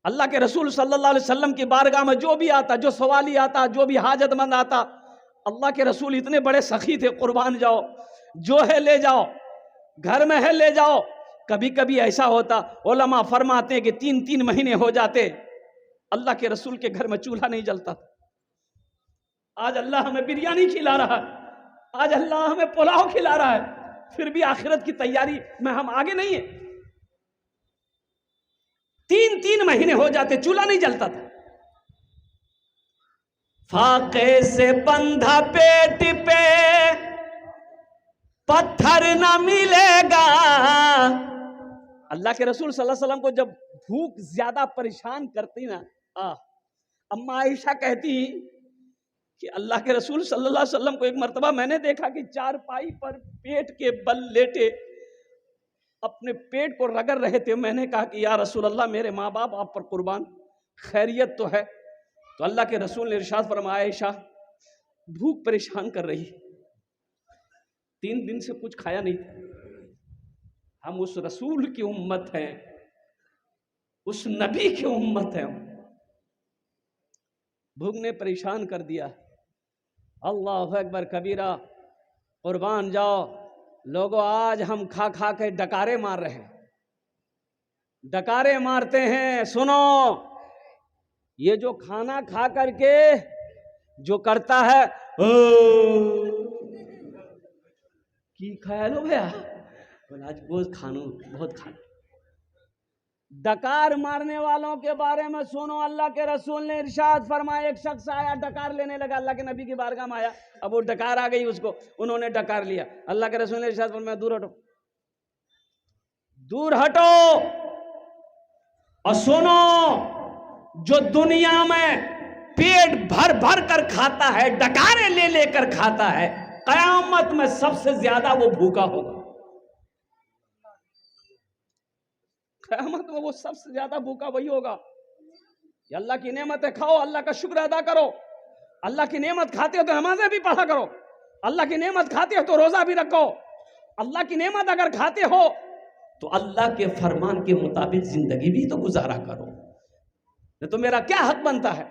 अल्लाह के रसूल सल्लल्लाहु अलैहि वसल्लम की बारगाह में जो भी आता, जो सवाली आता, जो भी हाजतमंद आता, अल्लाह के रसूल इतने बड़े सखी थे, कुर्बान जाओ, जो है ले जाओ, घर में है ले जाओ। कभी कभी ऐसा होता, उलमा फरमाते हैं कि 3-3 महीने हो जाते, अल्लाह के रसूल के घर में चूल्हा नहीं जलता। आज अल्लाह हमें बिरयानी खिला रहा है, आज अल्लाह हमें पुलाव खिला रहा है, फिर भी आखिरत की तैयारी में हम आगे नहीं है। 3-3 महीने हो जाते, चूल्हा नहीं जलता था। फाके से बंधा पेट पे पत्थर ना मिलेगा। अल्लाह के रसूल सल्लल्लाहु अलैहि वसल्लम को जब भूख ज्यादा परेशान करती ना, अम्मा आयशा कहती कि अल्लाह के रसूल सल्लल्लाहु अलैहि वसल्लम को एक मर्तबा मैंने देखा कि चारपाई पर पेट के बल लेटे अपने पेट को रगड़ रहे थे। मैंने कहा कि या रसूल अल्लाह, मेरे माँ बाप आप पर कुर्बान, खैरियत तो है? तो अल्लाह के रसूल ने इरशाद फरमाया, आयशा भूख परेशान कर रही, 3 दिन से कुछ खाया नहीं था। हम उस रसूल की उम्मत हैं, उस नबी की उम्मत हैं, भूख ने परेशान कर दिया। अल्लाह अकबर कबीरा, कुर्बान जाओ लोगों, आज हम खा खा के डकारे मार रहे हैं, डकारे मारते हैं। सुनो, ये जो खाना खा करके जो करता है की खाया लो भैया, आज गोश्त खानो बहुत खाना, डकार मारने वालों के बारे में सुनो। अल्लाह के रसूल ने इरशाद फरमाया, एक शख्स आया डकार लेने लगा, अल्लाह के नबी की बारगाह में आया, अब वो डकार आ गई उसको, उन्होंने डकार लिया। अल्लाह के रसूल ने इरशाद फरमाया, दूर हटो, दूर हटो। और सुनो, जो दुनिया में पेट भर भर कर खाता है, डकारे ले लेकर खाता है, कयामत में सबसे ज्यादा वो भूखा होगा। कयामत में वो सबसे ज्यादा भूखा वही होगा। अल्लाह की नेमत है, खाओ, अल्लाह का शुक्र अदा करो। अल्लाह की नेमत खाते हो तो नमाज़ें भी पढ़ा करो, अल्लाह की नेमत खाते हो तो रोजा भी रखो। अल्लाह की नेमत अगर खाते हो तो अल्लाह के फरमान के मुताबिक जिंदगी भी तो गुजारा करो। नहीं तो मेरा क्या हक बनता है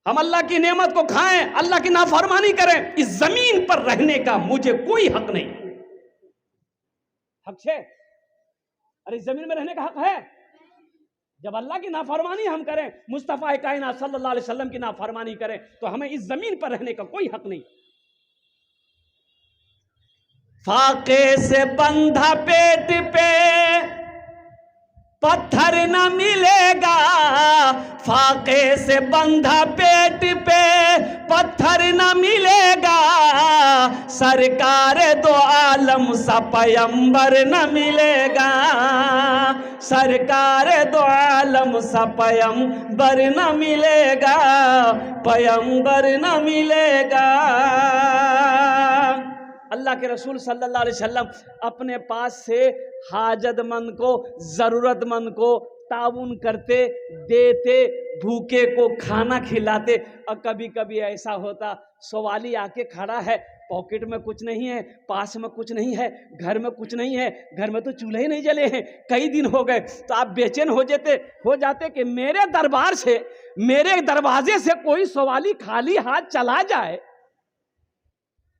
हम अल्लाह की नेमत को खाएं, अल्लाह की नाफरमानी करें? इस जमीन पर रहने का मुझे कोई हक नहीं। हक है? अरे जमीन में रहने का हक है। जब अल्लाह की नाफरमानी हम करें, मुस्तफा कायनात सल्लल्लाहु अलैहि वसल्लम की नाफरमानी करें, तो हमें इस जमीन पर रहने का कोई हक नहीं। फाके से बंधा पेट पे पत्थर न मिलेगा, फाके से बंधा पेट पे पत्थर न मिलेगा, सरकार दो आलम सा पैगंबर न मिलेगा, सरकार दो आलम सा पैगंबर न मिलेगा, पैगंबर न मिलेगा। अल्लाह के रसूल सल्लल्लाहु अलैहि वसल्लम अपने पास से हाजतमंद को, जरूरतमंद को ताउन करते, देते, भूखे को खाना खिलाते। और कभी कभी ऐसा होता, सवाली आके खड़ा है, पॉकेट में कुछ नहीं है, पास में कुछ नहीं है, घर में कुछ नहीं है, घर में तो चूल्हे नहीं जले हैं, कई दिन हो गए, तो आप बेचैन हो जाते कि मेरे दरबार से, मेरे दरवाजे से कोई सवाली खाली हाथ चला जाए,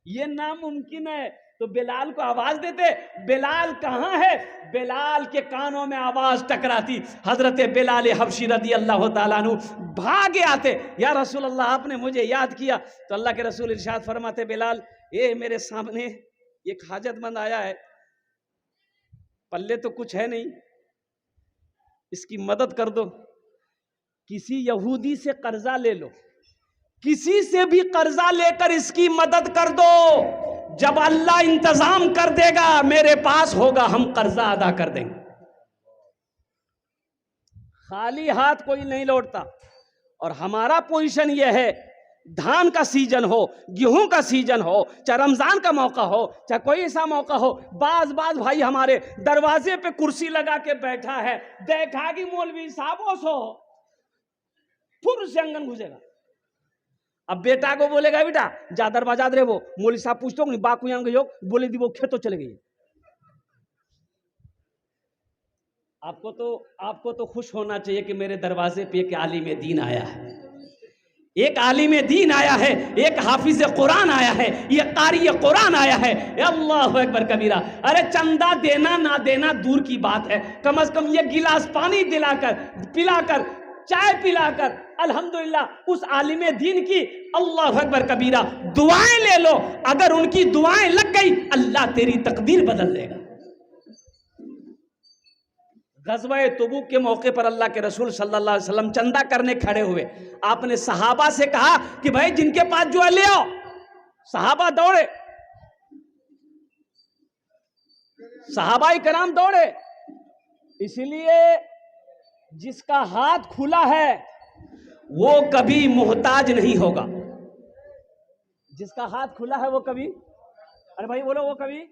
ये नामुमकिन है। तो बिलाल को आवाज देते, बिलाल कहां है? बिलाल के कानों में आवाज टकराती, हजरत बिलाल हबशी रदी अल्लाह ताला अन्हु भागे आते, या रसूल अल्लाह आपने मुझे याद किया। तो अल्लाह के रसूल इरशाद फरमाते, बिलाल ये मेरे सामने एक हाजतमंद आया है, पल्ले तो कुछ है नहीं, इसकी मदद कर दो। किसी यहूदी से कर्जा ले लो, किसी से भी कर्जा लेकर इसकी मदद कर दो, जब अल्लाह इंतजाम कर देगा मेरे पास होगा, हम कर्जा अदा कर देंगे। खाली हाथ कोई नहीं लौटता। और हमारा पोजीशन यह है, धान का सीजन हो, गेहूं का सीजन हो, चाहे रमजान का मौका हो, चाहे कोई ऐसा मौका हो, बाज भाई हमारे दरवाजे पे कुर्सी लगा के बैठा है, देखा कि मौलवी साहब सो फुर से अंगन घुसेगा। अब बेटा को बोलेगा, बेटा जा दरवाजा दे, वो मौलवी साहब पूछते हो बाकू बोले दी वो खेतो चले गई। आपको तो खुश होना चाहिए कि मेरे दरवाजे पे एक आलिम दीन आया है, एक आलिम दीन आया है, एक हाफिज कुरान आया है, ये कारी कुरान आया है। अल्लाहु अकबर कबीरा। अरे चंदा देना ना देना दूर की बात है, कम से कम ये गिलास पानी पिलाकर चाय पिलाकर अल्हम्दुलिल्लाह उस आलिम दीन की अल्लाहु अकबर कबीरा दुआएं ले लो। अगर उनकी दुआएं लग गई अल्लाह तेरी तकदीर बदल देगा। गज़वा तबूक के मौके पर अल्लाह के रसूल सल्लल्लाहु अलैहि वसल्लम चंदा करने खड़े हुए। आपने सहाबा से कहा कि भाई जिनके पास जो है ले आओ। सहाबा दौड़े, सहाबाई कराम दौड़े। इसलिए जिसका हाथ खुला है वो कभी मोहताज नहीं होगा। जिसका हाथ खुला है वो कभी, अरे भाई बोलो, वो कभी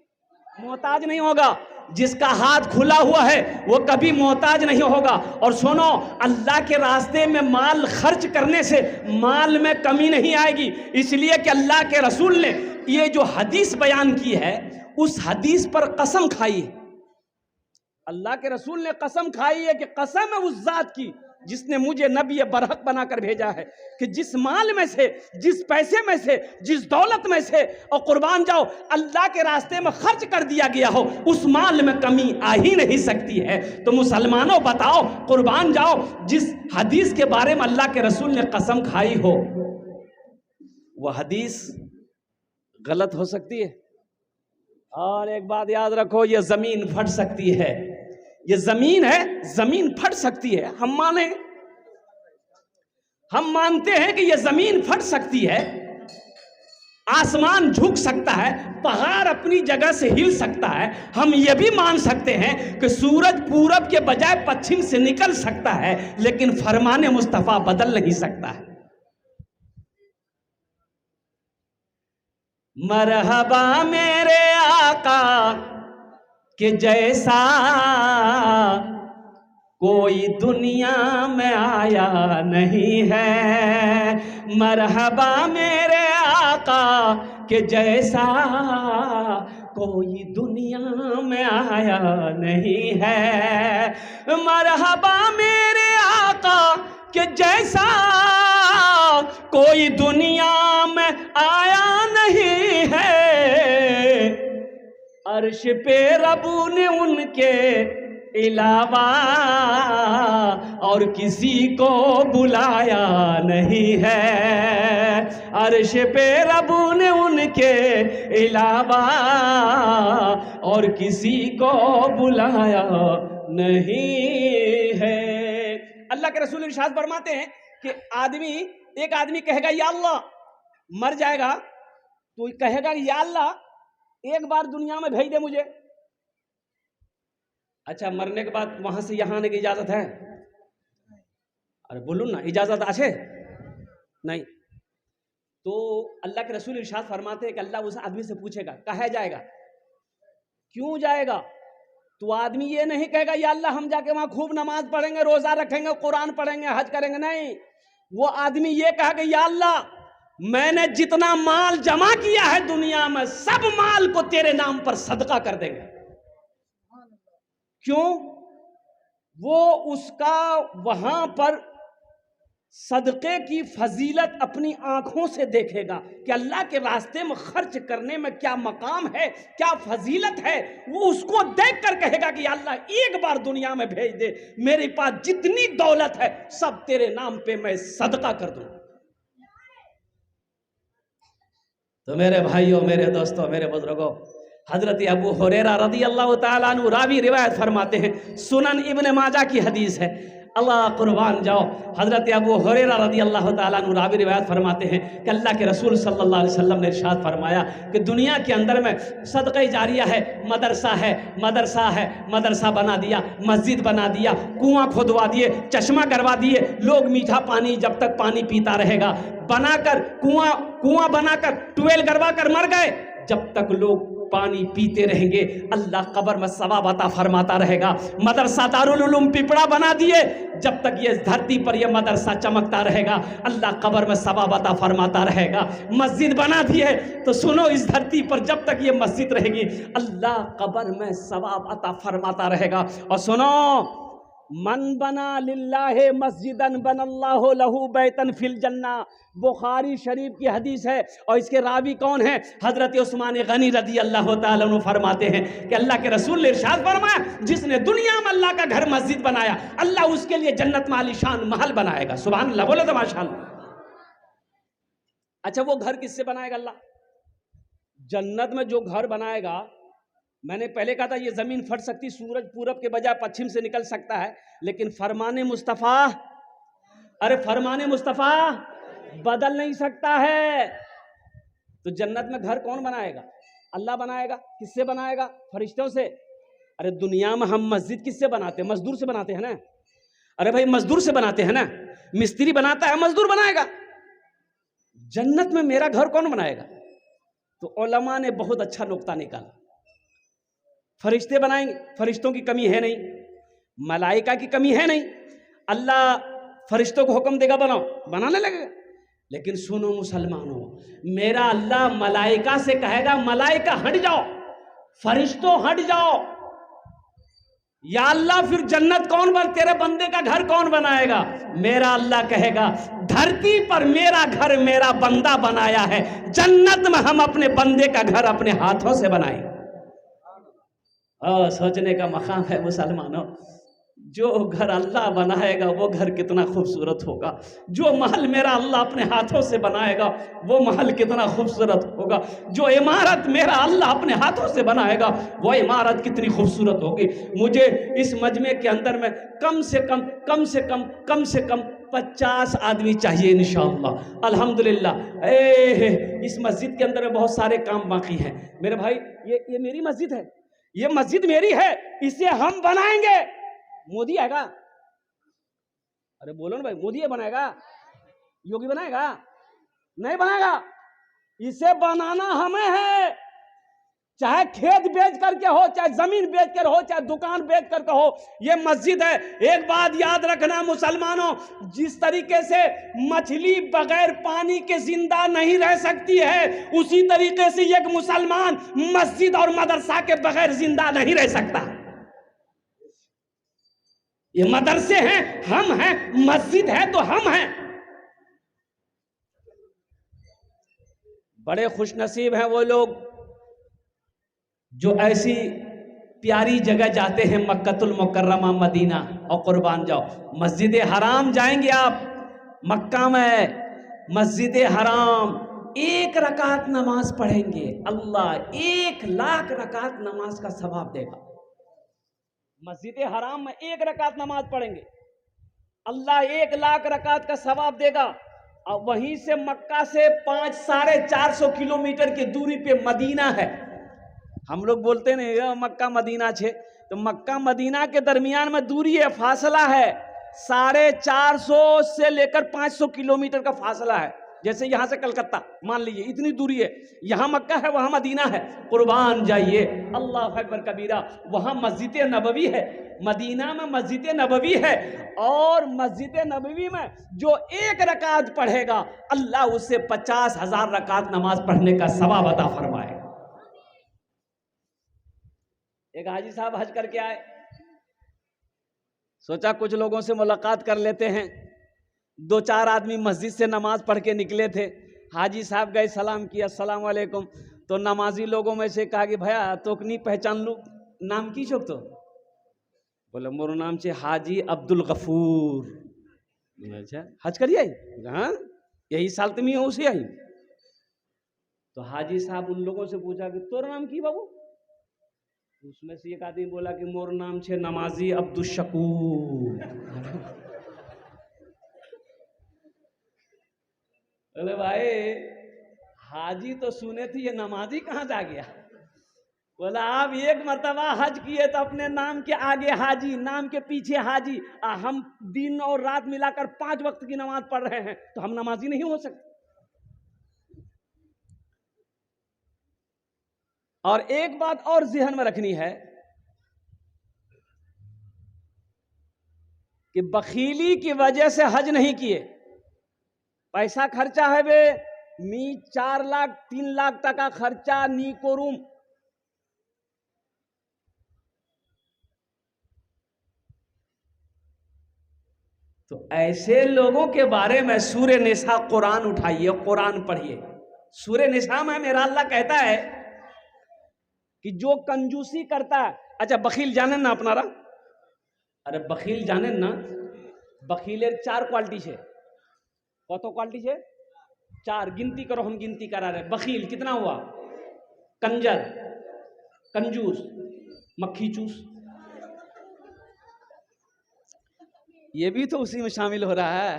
मोहताज नहीं होगा। जिसका हाथ खुला हुआ है वो कभी मोहताज नहीं होगा। और सुनो, अल्लाह के रास्ते में माल खर्च करने से माल में कमी नहीं आएगी। इसलिए कि अल्लाह के रसूल ने ये जो हदीस बयान की है उस हदीस पर कसम खाई है। अल्लाह के रसूल ने कसम खाई है कि कसम है उस जात की जिसने मुझे नबी बरहक बनाकर भेजा है कि जिस माल में से, जिस पैसे में से, जिस दौलत में से और कुर्बान जाओ अल्लाह के रास्ते में खर्च कर दिया गया हो उस माल में कमी आ ही नहीं सकती है। तो मुसलमानों बताओ, कुर्बान जाओ जिस हदीस के बारे में अल्लाह के रसूल ने कसम खाई हो वह हदीस गलत हो सकती है। और एक बात याद रखो, यह जमीन फट सकती है। ये जमीन है, जमीन फट सकती है। हम मानते हैं कि ये जमीन फट सकती है, आसमान झुक सकता है, पहाड़ अपनी जगह से हिल सकता है। हम ये भी मान सकते हैं कि सूरज पूरब के बजाय पश्चिम से निकल सकता है, लेकिन फरमाने मुस्तफा बदल नहीं सकता है। मरहबा मेरे आका कि जैसा कोई दुनिया में आया नहीं है। मरहबा मेरे आका कि जैसा कोई दुनिया में आया नहीं है। मरहबा मेरे आका कि जैसा कोई दुनिया में आया नहीं है। अर्श पे रबू ने उनके अलावा और किसी को बुलाया नहीं है। अर्श पे रबू ने उनके अलावा और किसी को बुलाया नहीं है। अल्लाह के रसूल इरशाद फरमाते हैं कि एक आदमी कहेगा या अल्लाह, मर जाएगा तो कहेगा या अल्लाह एक बार दुनिया में भेज दे मुझे। अच्छा, मरने के बाद वहां से यहां आने की इजाजत है? अरे बोलूं ना, इजाजत आछे नहीं। तो अल्लाह के रसूल इरशाद फरमाते हैं कि अल्लाह उस आदमी से पूछेगा कहा जाएगा, क्यों जाएगा? तो आदमी ये नहीं कहेगा या अल्लाह हम जाके वहां खूब नमाज पढ़ेंगे, रोजा रखेंगे, कुरान पढ़ेंगे, हज करेंगे। नहीं, वो आदमी ये कहेगा या अल्लाह मैंने जितना माल जमा किया है दुनिया में सब माल को तेरे नाम पर सदका कर देंगे। क्यों? वो उसका वहां पर सदके की फजीलत अपनी आंखों से देखेगा कि अल्लाह के रास्ते में खर्च करने में क्या मकाम है, क्या फजीलत है। वो उसको देख कर कहेगा कि अल्लाह एक बार दुनिया में भेज दे, मेरे पास जितनी दौलत है सब तेरे नाम पे मैं सदका कर दूं। तो मेरे भाइयों, मेरे दोस्तों, मेरे बुजुर्गों, हजरत अबू हुरैरा रज़ियल्लाहु ताला अन्हु रावी रिवायत फरमाते हैं, सुनन इब्न माजा की हदीस है, अल्लाह कुर्बान जाओ। हजरत अबू हुरैरा रज़ियल्लाहु ताला अन्हु रावी रिवायत फरमाते हैं कि अल्लाह के रसूल सल्लल्लाहु अलैहि वसल्लम ने इरशाद फरमाया कि दुनिया के अंदर में सदक़े जारिया है, मदरसा बना दिया, मस्जिद बना दिया, कुआं खुदवा दिए, चश्मा करवा दिए। लोग मीठा पानी जब तक पानी पीता रहेगा, बनाकर कुआं बनाकर ट्यूबवेल करवा कर मर गए, जब तक लोग पानी पीते रहेंगे अल्लाह कब्र में सवाब अता फरमाता रहेगा। मदरसा दारुल उलूम पिपड़ा बना दिए, जब तक ये धरती पर ये मदरसा चमकता रहेगा अल्लाह कब्र में सवाब अता फरमाता रहेगा। मस्जिद बना दिए तो सुनो, इस धरती पर जब तक ये मस्जिद रहेगी अल्लाह कब्र में सवाब अता फरमाता रहेगा। और सुनो, मन बना लिल्लाहि मस्जिदन बनल्लाहु लहू बैतन फिल जन्ना, बुखारी शरीफ की हदीस है। और इसके रावी कौन है? हजरत उस्मान गनी रदी अल्लाह ताला अन्हु फरमाते हैं कि अल्लाह के रसूल ने इरशाद फरमाया, जिसने दुनिया में अल्लाह का घर मस्जिद बनाया, अल्लाह उसके लिए जन्नत में आलीशान महल बनाएगा। सुभान अल्लाह, बोलो तो माशाअल्लाह। अच्छा, वो घर किससे बनाएगा अल्लाह? जन्नत में जो घर बनाएगा, मैंने पहले कहा था ये जमीन फट सकती, सूरज पूरब के बजाय पश्चिम से निकल सकता है, लेकिन फरमाने मुस्तफ़ा, अरे फरमाने मुस्तफ़ा बदल नहीं सकता है। तो जन्नत में घर कौन बनाएगा? अल्लाह बनाएगा। किससे बनाएगा? फरिश्तों से। अरे दुनिया में हम मस्जिद किससे बनाते हैं? मजदूर से बनाते हैं ना। अरे भाई मजदूर से बनाते हैं ना, मिस्त्री बनाता है, मजदूर बनाएगा। जन्नत में मेरा घर कौन बनाएगा? तो उलमा ने बहुत अच्छा नुक्ता निकाला, फरिश्ते बनाएंगे। फरिश्तों की कमी है नहीं, मलाइका की कमी है नहीं। अल्लाह फरिश्तों को हुक्म देगा बनाओ, बनाने लगेगा। लेकिन सुनो मुसलमानों, मेरा अल्लाह मलाइका से कहेगा मलाइका हट जाओ, फरिश्तों हट जाओ। या अल्लाह फिर जन्नत कौन बन, तेरे बंदे का घर कौन बनाएगा? मेरा अल्लाह कहेगा धरती पर मेरा घर मेरा बंदा बनाया है, जन्नत में हम अपने बंदे का घर अपने हाथों से बनाएंगे। सोचने का मकाम है मुसलमानों, जो घर अल्लाह बनाएगा वो घर कितना खूबसूरत होगा। जो महल मेरा अल्लाह अपने हाथों से बनाएगा वो महल कितना खूबसूरत होगा। जो इमारत मेरा अल्लाह अपने हाथों से बनाएगा वो इमारत कितनी खूबसूरत होगी। मुझे इस मजमे के अंदर में कम से कम 50 आदमी चाहिए इंशाअल्लाह। अल्हम्दुलिल्लाह। इस मस्जिद के अंदर में बहुत सारे काम बाकी हैं मेरे भाई। ये मेरी मस्जिद है, ये मस्जिद मेरी है, इसे हम बनाएंगे। मोदी आएगा? अरे बोलो ना भाई, मोदी बनाएगा? योगी बनाएगा? नहीं बनाएगा। इसे बनाना हमें है। चाहे खेत बेच करके हो, चाहे जमीन बेच कर हो, चाहे दुकान बेच करके हो, ये मस्जिद है। एक बात याद रखना मुसलमानों, जिस तरीके से मछली बगैर पानी के जिंदा नहीं रह सकती है, उसी तरीके से एक मुसलमान मस्जिद और मदरसा के बगैर जिंदा नहीं रह सकता। ये मदरसे हैं, हम हैं, मस्जिद है तो हम हैं। बड़े खुशनसीब हैं वो लोग जो ऐसी प्यारी जगह जाते हैं, मक्कतुल मुकर्रमा मदीना, और कुर्बान जाओ मस्जिद हराम जाएंगे आप। मक्का में मस्जिद हराम 1 रकात नमाज पढ़ेंगे, अल्लाह 1 लाख रकात नमाज का सवाब देगा। मस्जिद हराम में 1 रकात नमाज पढ़ेंगे, अल्लाह 1 लाख रकात का सवाब देगा। और वहीं से मक्का से 500-450 किलोमीटर की दूरी पे मदीना है। हम लोग बोलते नहीं मक्का मदीना छे, तो मक्का मदीना के दरमियान में दूरी है, फासला है 450 से लेकर 500 किलोमीटर का फासला है। जैसे यहां से कलकत्ता मान लीजिए, इतनी दूरी है। यहां मक्का है, वहां मदीना है। कुर्बान जाइए, अल्लाह अकबर कबीरा। वहां मस्जिद नबवी है, मदीना में मस्जिद नबवी है। और मस्जिद नबवी में जो 1 रकात पढ़ेगा, अल्लाह उसे 50,000 रकात नमाज पढ़ने का सवाब अता फरमाएगा। एक हाजी साहब हज करके आए, सोचा कुछ लोगों से मुलाकात कर लेते हैं। 2-4 आदमी मस्जिद से नमाज पढ़ के निकले थे। हाजी साहब गए, सलाम किया, अस्सलाम वालेकुम। तो नमाजी लोगों में से कहा कि भैया तोकनी पहचान लू, नाम की छोक तो बोले मोर नाम से हाजी अब्दुल गफूर। अच्छा हज करिए आई? हाँ यही साल तुम हो उसे आई। तो हाजी साहब उन लोगों से पूछा कि तोर नाम की बाबू? उसमें से एक आदमी बोला कि मोर नाम छे नमाजी अब्दुल शकूर। अरे भाई हाजी तो सुने थे, ये नमाजी कहाँ जा गया? बोला आप 1 मरतबा हज किए तो अपने नाम के आगे हाजी, नाम के पीछे हाजी। हम दिन और रात मिलाकर 5 वक्त की नमाज पढ़ रहे हैं, तो हम नमाजी नहीं हो सकते। और एक बात और ज़हन में रखनी है कि बखीली की वजह से हज नहीं किए, पैसा खर्चा है बे, मी 4 लाख 3 लाख टका खर्चा नी करूम। तो ऐसे लोगों के बारे में सूरह निसा कुरान उठाइए, कुरान पढ़िए। सूरह निसा में मेरा अल्लाह कहता है कि जो कंजूसी करता है, अच्छा बखील जाने ना अपनारा, अरे बखील जाने ना, बखीलेर 4 क्वालिटी है। कत क्वालिटी है? 4। गिनती करो, हम गिनती करा रहे। बखील कितना हुआ? कंजर, कंजूस, मक्खी चूस, ये भी तो उसी में शामिल हो रहा है।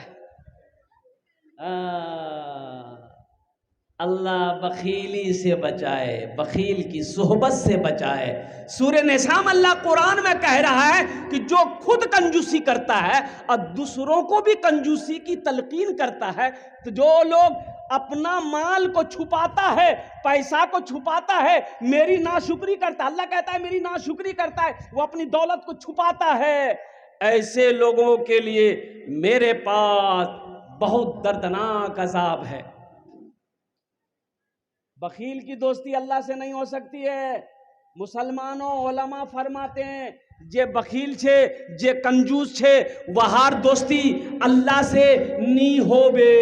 अल्लाह बखीली से बचाए, बखील की सोहबत से बचाए। सूरह निसा में अल्लाह कुरान में कह रहा है कि जो खुद कंजूसी करता है और दूसरों को भी कंजूसी की तलकीन करता है, तो जो लोग अपना माल को छुपाता है, पैसा को छुपाता है, मेरी नाशुक्री करता है, अल्लाह कहता है मेरी नाशुक्री करता है, वो अपनी दौलत को छुपाता है, ऐसे लोगों के लिए मेरे पास बहुत दर्दनाक अजाब है। बखील की दोस्ती अल्लाह से नहीं हो सकती है। मुसलमानों उलमा फरमाते हैं जे बखील छे, जे कंजूस छे, वहार दोस्ती अल्लाह से नी होबे,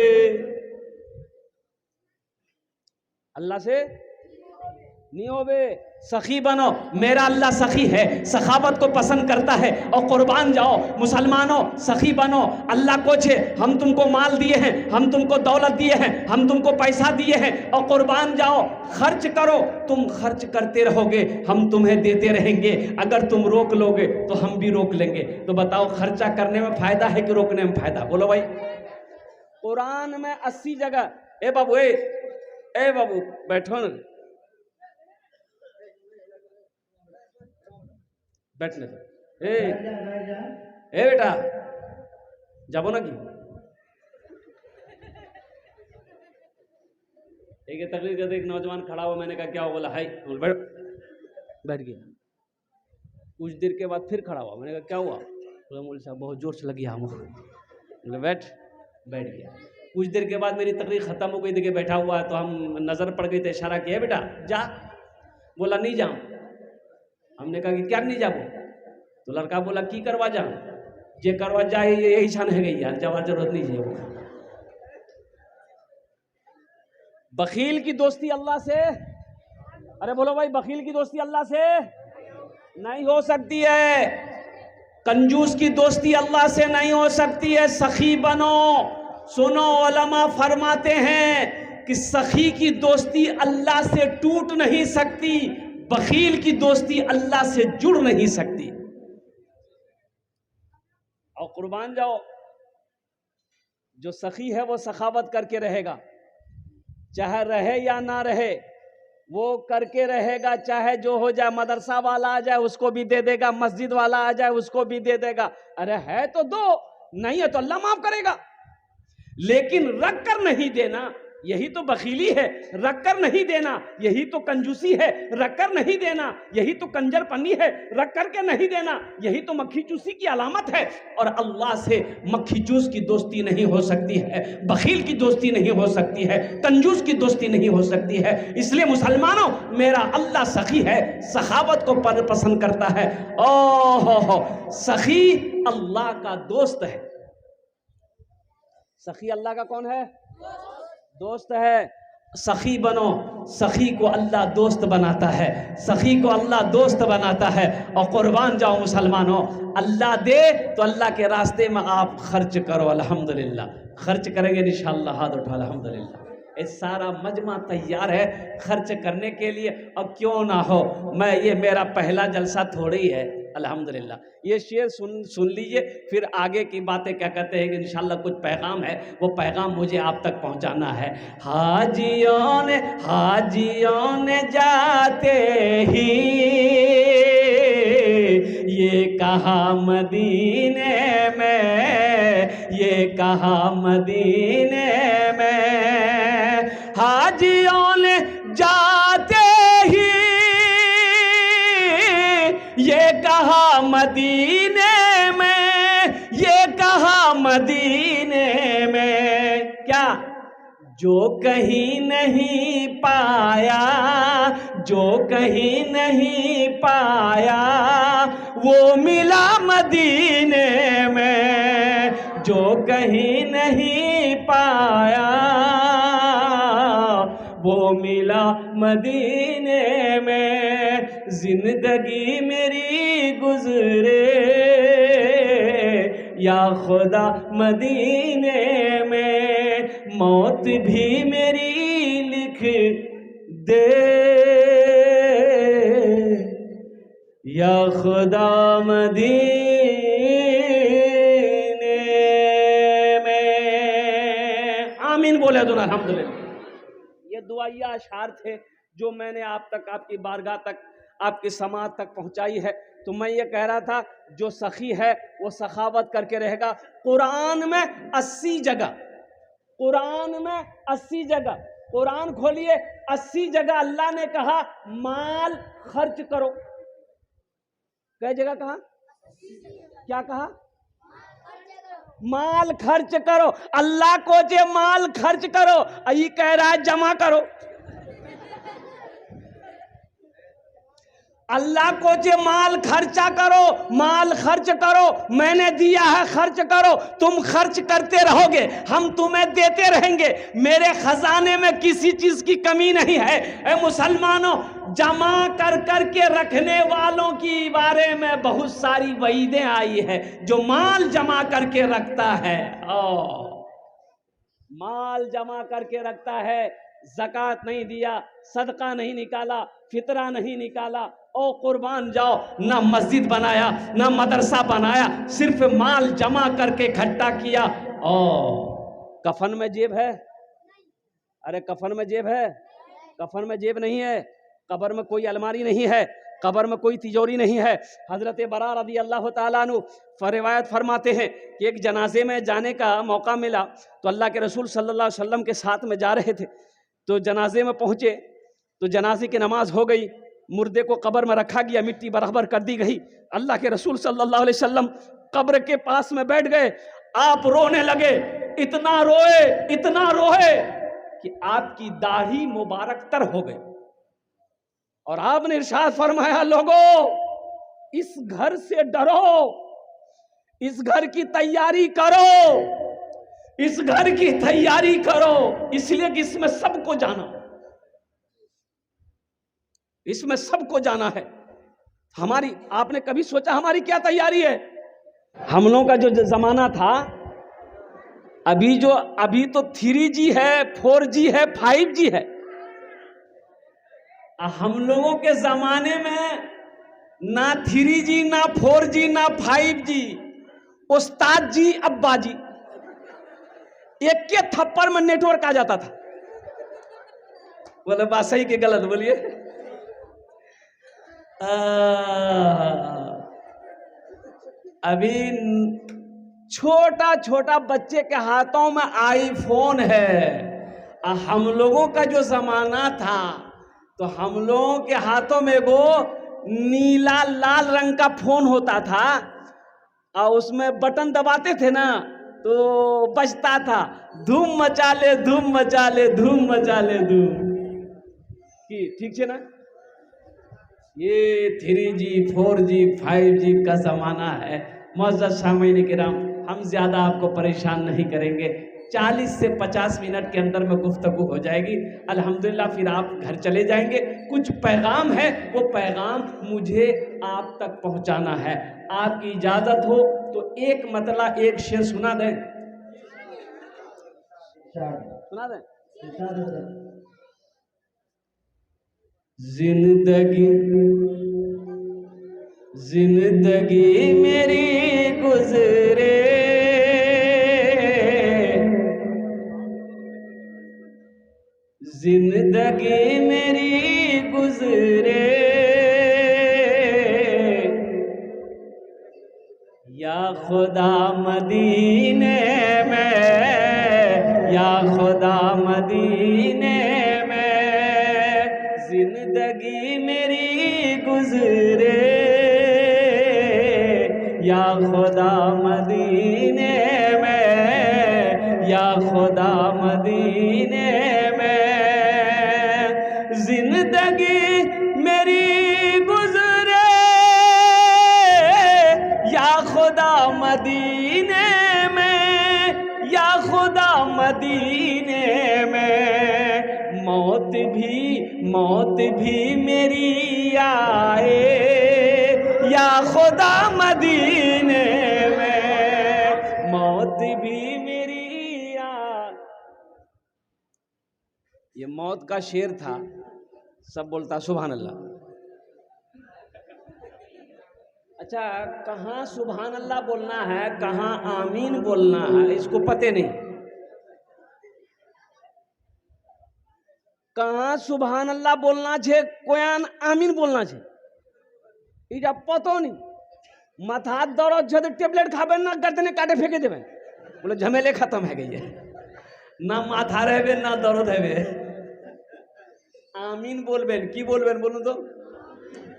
अल्लाह से नहीं होबे। सखी बनो, मेरा अल्लाह सखी है, सखावत को पसंद करता है। और कुर्बान जाओ मुसलमानों, सखी बनो। अल्लाह को छे हम तुमको माल दिए हैं, हम तुमको दौलत दिए हैं, हम तुमको पैसा दिए हैं, और कुर्बान जाओ, खर्च करो। तुम खर्च करते रहोगे, हम तुम्हें देते रहेंगे। अगर तुम रोक लोगे तो हम भी रोक लेंगे। तो बताओ खर्चा करने में फायदा है कि रोकने में फायदा? बोलो भाई। कुरान में 80 जगह, ए बाबू, ए बाबू बैठो ना, बैठने दो। ए बेटा जाबो ना कि एक तकरीर करते एक नौजवान खड़ा हुआ, मैंने कहा क्या हो? बोला हाई, बैठ गया। कुछ देर के बाद फिर खड़ा हुआ, मैंने कहा क्या हुआ? बोला मौलवी साहब बहुत जोर से लगी हम। बोले बैठ गया। कुछ देर के बाद मेरी तकरीर खत्म हो गई, देखिए बैठा हुआ है, तो हम नजर पड़ गई, तो इशारा किया बेटा जा। बोला नहीं जाऊं। हमने कहा कि क्या नहीं जाबो? तो लड़का बोला की करवा जा, जे करवा जाए यही छान है गई यार, जवाब जरूरत नहीं है। बखील की दोस्ती अल्लाह से, अरे बोलो भाई, बखील की दोस्ती अल्लाह से नहीं हो सकती है। कंजूस की दोस्ती अल्लाह से नहीं हो सकती है। सखी बनो। सुनो, उलमा फरमाते हैं कि सखी की दोस्ती अल्लाह से टूट नहीं सकती, बखील की दोस्ती अल्लाह से जुड़ नहीं सकती। और कुर्बान जाओ, जो सखी है वो सखावत करके रहेगा, चाहे रहे या ना रहे वो करके रहेगा। चाहे जो हो जाए, मदरसा वाला आ जाए उसको भी दे देगा, मस्जिद वाला आ जाए उसको भी दे देगा। अरे है तो दो, नहीं है तो अल्लाह माफ करेगा। लेकिन रख कर नहीं देना, यही तो बखीली है। रख कर नहीं देना, यही तो कंजूसी है। रख कर नहीं देना, यही तो कंजरपन्नी है। रख करके नहीं देना, यही तो मक्खी चूसी की अलामत है। और अल्लाह से मक्खी चूस की दोस्ती नहीं हो सकती है, बखील की दोस्ती नहीं हो सकती है, कंजूस की दोस्ती नहीं हो सकती है। इसलिए मुसलमानों, मेरा अल्लाह सखी है, सखावत को पसंद करता है। ओहो, सखी अल्लाह का दोस्त है। सखी अल्लाह का कौन है? दोस्त है। सखी बनो। सखी को अल्लाह दोस्त बनाता है, सखी को अल्लाह दोस्त बनाता है। और कुर्बान जाओ मुसलमानों, अल्लाह दे तो अल्लाह के रास्ते में आप खर्च करो। अल्हम्दुलिल्लाह खर्च करेंगे इंशाअल्लाह, हाथ उठा अल्हम्दुलिल्लाह। ये सारा मजमा तैयार है खर्च करने के लिए। और क्यों ना हो, मैं ये मेरा पहला जलसा थोड़ी है। अल्हम्दुलिल्लाह ये शेर सुन लीजिए, फिर आगे की बातें क्या कहते हैं कि इंशाअल्लाह कुछ पैगाम है, वो पैगाम मुझे आप तक पहुंचाना है। हाजियों ने जाते ही ये कहा मदीने में, ये कहा मदीने में। हाजियों ने जाते ही ये कहा मदीने में, ये कहा मदीने में। क्या? जो कहीं नहीं पाया, जो कहीं नहीं पाया वो मिला मदीने में। जो कहीं नहीं पाया वो मिला मदीने में। जिंदगी मेरी गुजरे या खुदा मदीने में, मौत भी मेरी लिख दे या खुदा मदीने में। आमीन बोले तो अल्हम्दुलिल्लाह। ये दुआइया अशार थे जो मैंने आप तक, आपकी बारगाह तक, आपकी समाज तक पहुंचाई है। तो मैं ये कह रहा था जो सखी है वो सखावत करके रहेगा। कुरान में 80 जगह, कुरान में 80 जगह, कुरान खोलिए 80 जगह अल्लाह ने कहा माल खर्च करो। कई जगह कहा? क्या कहा? माल खर्च करो। अल्लाह को जे माल खर्च करो, यही कह रहा है जमा करो। अल्लाह को जे माल खर्चा करो, माल खर्च करो, मैंने दिया है खर्च करो, तुम खर्च करते रहोगे, हम तुम्हें देते रहेंगे, मेरे खजाने में किसी चीज की कमी नहीं है। ए मुसलमानों, जमा कर कर के रखने वालों की बारे में बहुत सारी वईदें आई है। जो माल जमा करके रखता है, माल जमा करके रखता है, ज़कात नहीं दिया, सदका नहीं निकाला, फितरा नहीं निकाला, ओ कुर्बान जाओ, ना मस्जिद बनाया ना मदरसा बनाया, सिर्फ माल जमा करके इकट्ठा किया। ओ कफन में जेब है? अरे कफन में जेब है? कफन में जेब नहीं है। कब्र में कोई अलमारी नहीं है, कब्र में कोई तिजोरी नहीं है। हजरत बरा रज़ी अल्लाह ताला अन्हु रिवायत फरमाते हैं कि एक जनाजे में जाने का मौका मिला तो अल्लाह के रसूल सल्लल्लाहु अलैहि वसल्लम के साथ में जा रहे थे। तो जनाजे में पहुंचे तो जनाजे की नमाज हो गई, मुर्दे को कब्र में रखा गया, मिट्टी बराबर कर दी गई। अल्लाह के रसूल सल्लल्लाहु अलैहि वसल्लम कब्र के पास में बैठ गए। आप रोने लगे, इतना रोए कि आपकी दाढ़ी मुबारक तर हो गई। और आपने इरशाद फरमाया, लोगों इस घर से डरो, इस घर की तैयारी करो, इस घर की तैयारी करो, इसलिए कि इसमें सबको जाना, इसमें सबको जाना है। हमारी, आपने कभी सोचा हमारी क्या तैयारी है? हम लोगों का जो जमाना था, अभी तो 3G है, 4G है, 5G है। हम लोगों के जमाने में ना 3G ना 4G ना 5G, उस्ताद जी अब्बा जी, एक के थप्पड़ में नेटवर्क आ जाता था। बोले बात सही के गलत बोलिए? अभी छोटा छोटा बच्चे के हाथों में आईफोन है। हम लोगों का जो जमाना था तो हम लोगों के हाथों में वो नीला लाल रंग का फोन होता था और उसमें बटन दबाते थे ना तो बजता था, धूम मचा ले धूम मचा ले धूम मचा ले धूम। ठीक है ना? ये 3G 4G 5G का जमाना है। मुअज़्ज़ज़ सामीन किराम, हम ज्यादा आपको परेशान नहीं करेंगे, 40 से 50 मिनट के अंदर में गुफ्तगू हो जाएगी अल्हम्दुलिल्लाह। फिर आप घर चले जाएंगे। कुछ पैगाम है, वो पैगाम मुझे आप तक पहुंचाना है। आपकी इजाजत हो तो एक मतला एक शेर सुना दें, सुना दें। जिंदगी मेरी गुजरे जिंदगी मेरी गुजरे या खुदा मदीने में, या खुदा मदीने में जिंदगी मेरी गुजरे, या खुदा मदीने में, या खुदा मदीने में जिंदगी मेरी गुजरे, या खुदा मदीने में मदीने में, मौत भी मेरी आए या खुदा मदीने में, मौत भी मेरी आए। ये मौत का शेर था, सब बोलता सुभान अल्लाह। अच्छा, कहाँ सुभान अल्लाह बोलना है, कहाँ आमीन बोलना है, इसको पते नहीं। कहाँ सुभान अल्लाह बोलना छे, कोयान आमीन बोलना छे, इजा पतो नहीं। माथा दर्द छे तो टेबलेट खाबे ना, गर्दने काटे फेंके देबे, बोले झमेले खत्म है गई है, ना माथा रहबे ना दर्द हेबे। आमीन बोलबेन, की बोलबेन बोलूं तो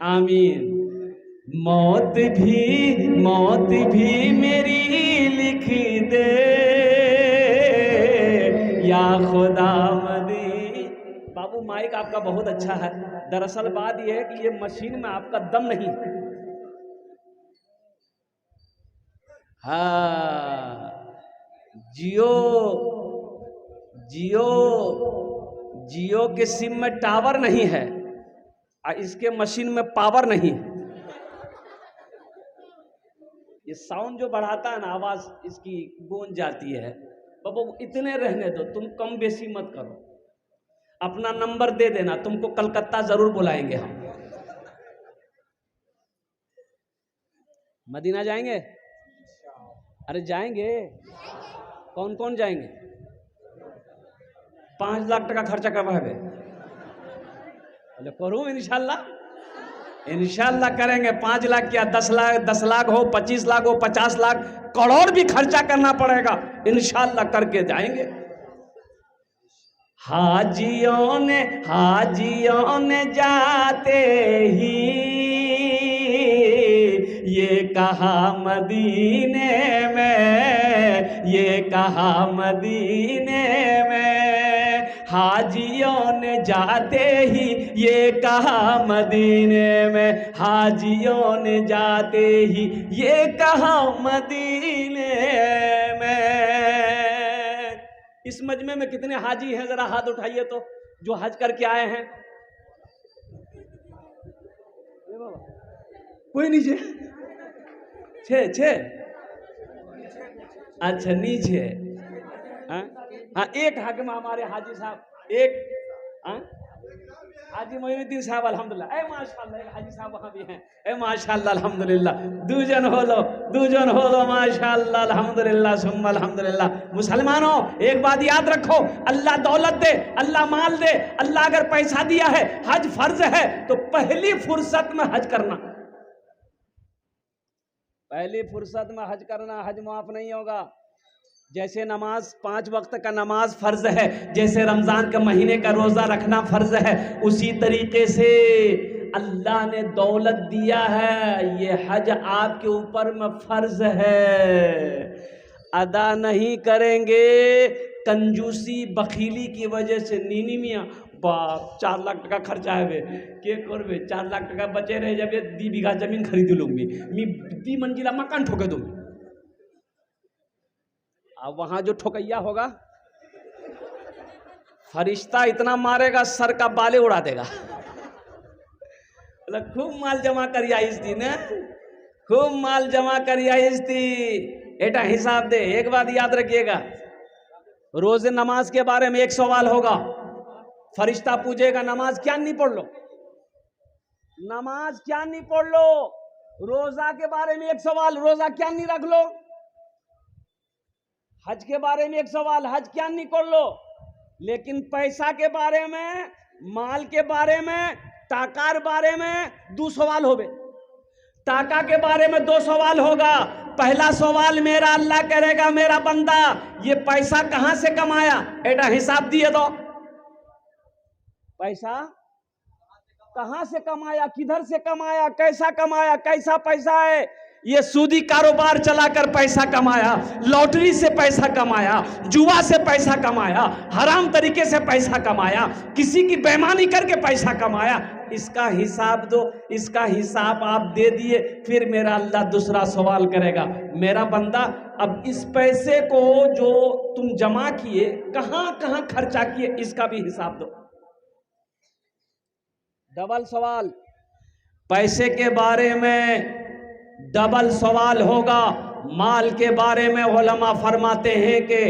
आमीन। मौत भी मेरी लिख दे या खुदा मदी। बाबू माइक आपका बहुत अच्छा है, दरअसल बात यह है कि ये मशीन में आपका दम नहीं है। हाँ, जियो के सिम में टावर नहीं है और इसके मशीन में पावर नहीं है। ये साउंड जो बढ़ाता है ना, आवाज इसकी गूंज जाती है। बाबू इतने रहने दो, तुम कम बेसी मत करो। अपना नंबर दे देना, तुमको कलकत्ता जरूर बुलाएंगे हम। मदीना जाएंगे? अरे जाएंगे, कौन कौन जाएंगे? 5 लाख टका खर्चा करवाएंगे? करूँ इंशाल्लाह करेंगे। 5 लाख क्या 10 लाख हो, 25 लाख हो, 50 लाख, करोड़ भी खर्चा करना पड़ेगा, इंशाल्लाह करके जाएंगे। हाजियों ने जाते ही ये कहा मदीने में, ये कहा मदीने में, हाजियों ने जाते ही ये कहा मदीने में, हाजियों ने जाते ही ये कहा मदीने में। इस मजमे में कितने हाजी हैं, जरा हाथ उठाइए तो, जो हज करके आए हैं। कोई नीचे? छे अच्छा नीचे। हाँ, एक हाकिम हमारे हाजी साहब, एक हाजी मोइनुद्दीन साहब अल्हम्दुलिल्लाह। ए माशाअल्लाह, एक हाजी साहब वहाँ भी हैं। ए माशाअल्लाह अल्हम्दुलिल्लाह, दूजन हो लो माशाअल्लाह अल्हम्दुलिल्लाह सुम्मा अल्हम्दुलिल्लाह। मुसलमानों, एक बात याद रखो, अल्लाह दौलत दे, अल्लाह माल दे, अल्लाह अगर पैसा दिया है, हज फर्ज है तो पहली फुर्सत में हज करना, पहली फुर्सत में हज करना, हज माफ नहीं होगा। जैसे नमाज 5 वक्त का नमाज फर्ज है, जैसे रमजान के महीने का रोजा रखना फर्ज है, उसी तरीके से अल्लाह ने दौलत दिया है, ये हज आपके ऊपर में फर्ज है। अदा नहीं करेंगे, कंजूसी बखीली की वजह से, नीनी मियाँ बाप 4 लाख टका खर्चा है के करबे, 4 लाख टका बचे रह जाबे, 2 बीघा जमीन खरीद लूंगी मी, 2 मंजिला मकान ठोके दूंगी। अब वहां जो ठोकैया होगा, फरिश्ता इतना मारेगा सर का बाले उड़ा देगा। खूब माल जमा करिया इस दिन, खूब माल जमा करिया इस दिन। एटा हिसाब दे। एक बात याद रखिएगा, रोज नमाज के बारे में एक सवाल होगा, फरिश्ता पूछेगा नमाज क्या नहीं पढ़ लो, नमाज क्या नहीं पढ़ लो। रोजा के बारे में एक सवाल, रोजा क्या नहीं रख लो। हज के बारे में एक सवाल, हज क्या नहीं कर लो। लेकिन पैसा के बारे में, माल के बारे में, टाकार बारे में 2 सवाल होगे। टाका के बारे में 2 सवाल होगा। पहला सवाल मेरा, अल्लाह करेगा मेरा बंदा ये पैसा कहां से कमाया, एटा हिसाब दिए दो। पैसा कहां से कमाया, किधर से कमाया, कैसा कमाया, कैसा पैसा है। ये सूदी कारोबार चलाकर पैसा कमाया, लॉटरी से पैसा कमाया, जुआ से पैसा कमाया, हराम तरीके से पैसा कमाया, किसी की बेईमानी करके पैसा कमाया, इसका हिसाब दो, इसका हिसाब आप दे दिए, फिर मेरा अल्लाह दूसरा सवाल करेगा, मेरा बंदा अब इस पैसे को जो तुम जमा किए कहां कहां खर्चा किए, इसका भी हिसाब दो। डबल सवाल, पैसे के बारे में डबल सवाल होगा, माल के बारे में उलमा फरमाते हैं कि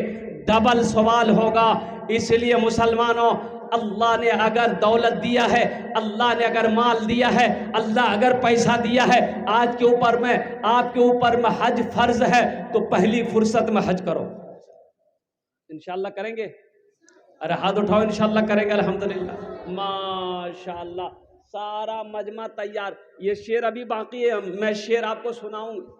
डबल सवाल होगा। इसलिए मुसलमानों, अल्लाह ने अगर दौलत दिया है, अल्लाह ने अगर माल दिया है, अल्लाह अगर पैसा दिया है, आज के ऊपर में आपके ऊपर में हज फर्ज है, तो पहली फुर्सत में हज करो। इंशाअल्लाह करेंगे? अरे हाथ उठाओ, इंशाअल्लाह करेंगे। अल्हम्दुलिल्लाह, माशाअल्लाह, सारा मजमा तैयार। ये शेर अभी बाकी है, मैं शेर आपको सुनाऊंगा।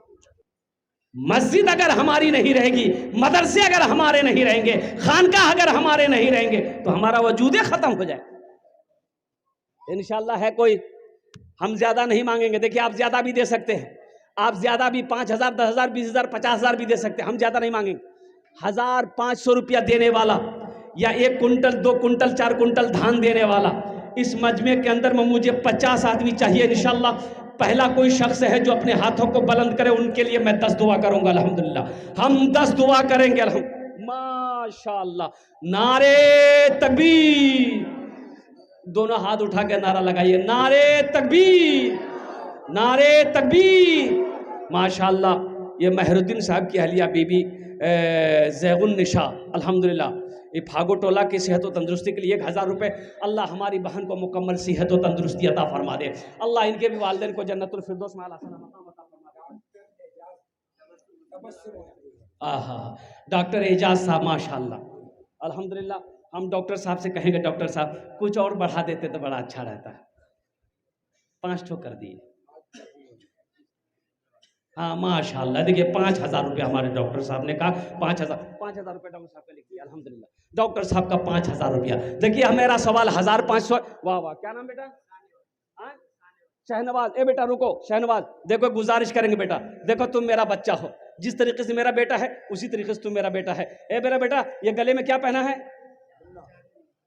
मस्जिद अगर हमारी नहीं रहेगी, मदरसे अगर हमारे नहीं रहेंगे, खानकाह अगर हमारे नहीं रहेंगे, तो हमारा वजूद खत्म हो जाए। इंशाअल्लाह है कोई, हम ज्यादा नहीं मांगेंगे। देखिए, आप ज्यादा भी दे सकते हैं, आप ज्यादा भी 5,000, 10,000, 20,000, 50,000 भी दे सकते हैं, हम ज्यादा नहीं मांगेंगे। 1,500 रुपया देने वाला, या 1 कुंटल, 2 कुंटल, 4 कुंटल धान देने वाला, इस मजमे के अंदर में मुझे 50 आदमी चाहिए इंशाअल्लाह। पहला कोई शख्स है जो अपने हाथों को बुलंद करे, उनके लिए मैं 10 दुआ करूंगा। अल्हम्दुलिल्लाह, हम 10 दुआ करेंगे। माशाअल्लाह, नारे तकबीर, दोनों हाथ उठा के नारा लगाइए, नारे तकबीर, नारे तकबीर। माशाअल्लाह, ये मेहरुद्दीन साहब की अहलिया बीबी ज़ैगुन निशा, अल्हम्दुलिल्लाह, ये फागो टोला की सेहत और तंदुरुस्ती के लिए 1,000 रुपये। अल्लाह हमारी बहन को मुकम्मल सेहत और तंदुरुस्ती अता फरमा दे। अल्लाह इनके भी वालिदैन को जन्नतुल फिरदौस में आला मकाम अता फरमा दे। आहा, डॉक्टर एजाज साहब, माशाअल्लाह, अल्हम्दुलिल्लाह। हम डॉक्टर साहब से कहेंगे, डॉक्टर साहब कुछ और बढ़ा देते तो बड़ा अच्छा रहता है। 5 ठो कर दिए। हाँ माशाअल्लाह, देखिए 5,000 रुपये हमारे डॉक्टर साहब ने कहा। 5,000 रुपये डॉक्टर साहब का लिख दिया। अल्हम्दुलिल्लाह, डॉक्टर साहब का 5,000 रुपया। देखिए मेरा सवाल 1,500। वाह वाह, क्या नाम बेटा? शहनवाज। ए बेटा रुको, शहनवाज देखो, गुजारिश करेंगे बेटा, देखो तुम मेरा बच्चा हो, जिस तरीके से मेरा बेटा है उसी तरीके से तुम मेरा बेटा है। ए मेरा बेटा, ये गले में क्या पहना है?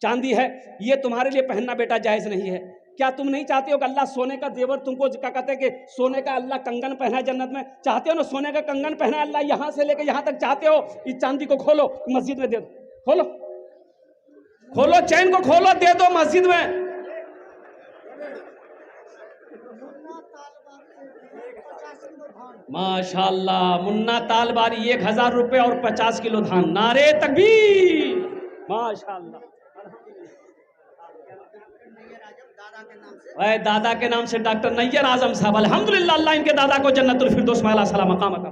चांदी है। ये तुम्हारे लिए पहनना बेटा जायज नहीं है। क्या तुम नहीं चाहते हो कि अल्लाह सोने का जेवर तुमको, क्या कहते हैं कि सोने का अल्लाह कंगन पहना है जन्नत में? चाहते हो ना सोने का कंगन पहना है अल्लाह, यहां से लेकर यहां तक चाहते हो? इस चांदी को खोलो, मस्जिद में दे दो। खोलो खोलो, चैन को खोलो, दे दो मस्जिद में। माशाअल्लाह, मुन्ना तालबारी 1,000 रुपये और 50 किलो धान। नारे तकबीर, माशाअल्लाह। दादा के नाम से डॉक्टर नैयर आजम साहब, अल्हम्दुलिल्लाह, अल्लाह इनके दादा को जन्नतुल फिरदौस में आला सलाम मकाम अता।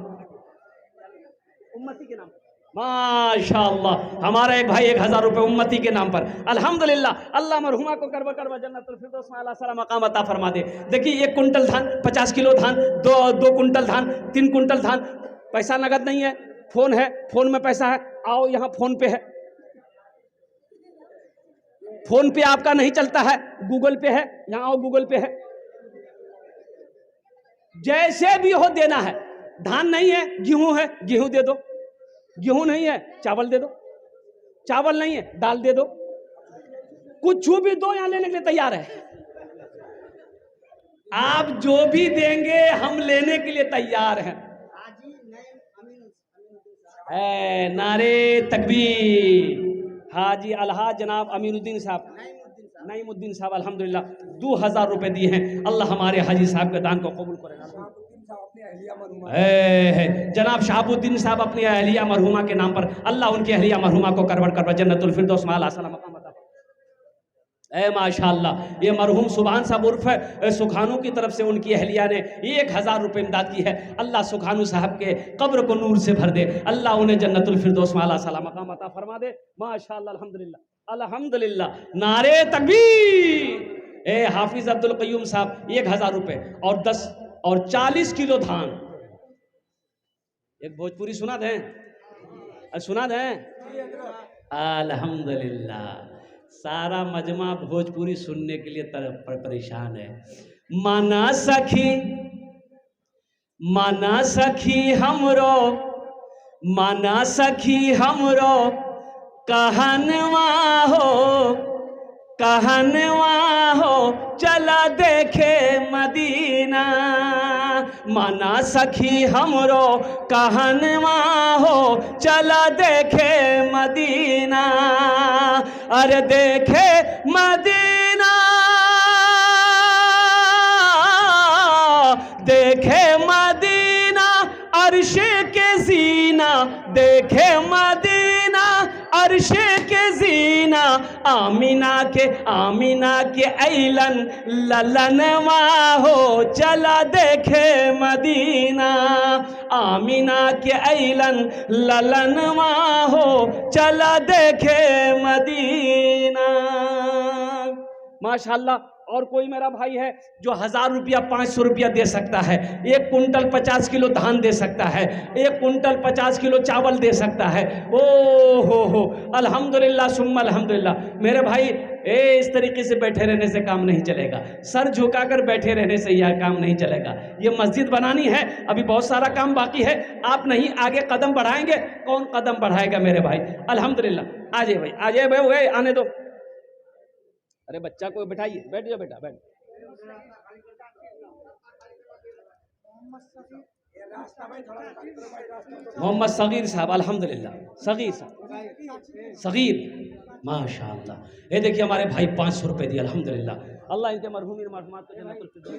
उम्मती के नाम, माशाअल्लाह, हमारा एक भाई 1,000 रुपये उम्मती के नाम पर। अल्हम्दुलिल्लाह, अल्लाह मरहुमा को करवा करवा जन्नतुल फिरदौस में आला सलाम मकाम अता फरमा दे। देखिए 1 कुंटल धान, 50 किलो धान, 2 कुंटल धान, 3 कुंटल धान। पैसा नगद नहीं है, फोन है, फोन में पैसा है। आओ यहाँ फोन पे है, फोन पे आपका नहीं चलता है, गूगल पे है, यहाँ आओ गूगल पे है। जैसे भी हो देना है। धान नहीं है, गेहूं है, गेहूं दे दो। गेहूं नहीं है, चावल दे दो। चावल नहीं है, दाल दे दो। कुछ भी दो, यहाँ लेने के लिए तैयार है। आप जो भी देंगे हम लेने के लिए तैयार हैं। नारे तकबीर। हाजी अलहाज जनाब अमीनुद्दीन साहब, नईमुद्दीन साहब, अल्हम्दुलिल्लाह 2,000 रुपए दिए हैं। अल्लाह हमारे हाजी साहब के दान को कबूल करेगा। जनाब शहाबुद्दीन साहब अपनी अहलिया मरहुमा के नाम पर, अल्लाह उनकी अहलिया मरहुमा को करवट करवा जन्नतुल फिरदौस में आला सलाम मकाम अता। माशाअल्लाह, ये मरहूम सुभान साहब उर्फ सुखानू की तरफ से उनकी अहलिया ने 1,000 रुपये इमदाद की है। अल्लाह सुखानू साहब के कब्र को नूर से भर दे, अल्लाह उन्हें जन्नतुल फिरदौस में आला सलाम मकाम अता फरमा दे। माशाअल्लाह, अल्हम्दुलिल्लाह, अल्हम्दुलिल्लाह, नारे तकबीर। हाफिज अब्दुल कय्यूम साहब 1,000 रुपये और 10 और 40 किलो धान। एक भोजपुरी सुना दें, सुना दें। अल्हम्दुलिल्लाह, सारा मजमा भोजपुरी सुनने के लिए तरफ पर परेशान है। माना सखी, माना सखी हमरो, माना सखी हमरो कहनवा हो, कहनवा हो चला देखे मदीना, माना सखी हमरो कहनवा हो चला देखे मदीना, अरे देखे मदीना, देखे मदीना अर्श के जीना, देखे मदीना अर्श के जीना, आमीना के ऐलन ललनवा हो चला देखे मदीना, आमीना के ऐलन ललनवा हो चला देखे मदीना। माशाअल्लाह। और कोई मेरा भाई है जो 1000 रुपया 500 रुपया दे सकता है, 1 कुंटल 50 किलो धान दे सकता है, 1 कुंटल 50 किलो चावल दे सकता है। ओ हो अल्हम्दुलिल्लाह सुम्मा अल्हम्दुलिल्लाह। मेरे भाई इस तरीके से बैठे रहने से काम नहीं चलेगा, सर झुकाकर बैठे रहने से यह काम नहीं चलेगा। ये मस्जिद बनानी है, अभी बहुत सारा काम बाकी है, आप नहीं आगे कदम बढ़ाएंगे, कौन कदम बढ़ाएगा मेरे भाई। अल्हम्दुलिल्लाह। आ जाइए भाई, आ जाइए भाई, आने दो। अरे बच्चा को बैठाइए, बैठ जाओ बेटा, बैठ। मोहम्मद सगीर साहब, अल्हम्दुलिल्लाह, सगीर साहब, सगीर, माशाअल्लाह। ये देखिए हमारे भाई 500 रुपये दिए, अल्हम्दुलिल्लाह। अल्लाह इनके मरहूमीन मरहूमात को जन्नतुल फिरदौस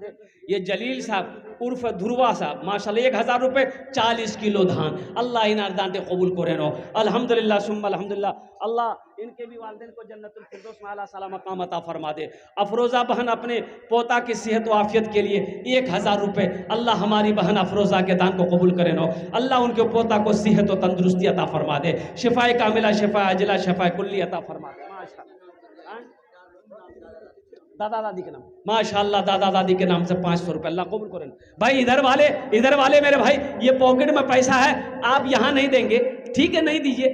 दे। ये जलील साहब उर्फ ध्रुवा साहब, माशाअल्लाह 1000 रुपये 40 किलो धान, अल्लाह इन अर्दांते कबूल करे नो, अल्हम्दुलिल्लाह सुम्मा अल्हम्दुलिल्लाह। अल्लाह इनके भी वालिदैन को जन्नतुल फिरदौस में आला साला मकाम अता फरमा दे। अफरोज़ा बहन अपने पोता की सेहत व आफियत के लिए 1000 रुपये, अल्लाह हमारी बहन अफरोज़ा के दान को कबूल करे नो, अल्लाह उनके पोता को सेहत व तंदुरुस्ती अता फरमा दे, शिफाए कामिला, शिफाए अजला, शिफाए कुल्ली अता फरमा दे। दादा दादी के नाम, माशाअल्लाह, दादा दादी के नाम से 500 रुपये, अल्लाह कबूल करें। भाई इधर वाले मेरे भाई, ये पॉकेट में पैसा है, आप यहाँ नहीं देंगे, ठीक है, नहीं दीजिए,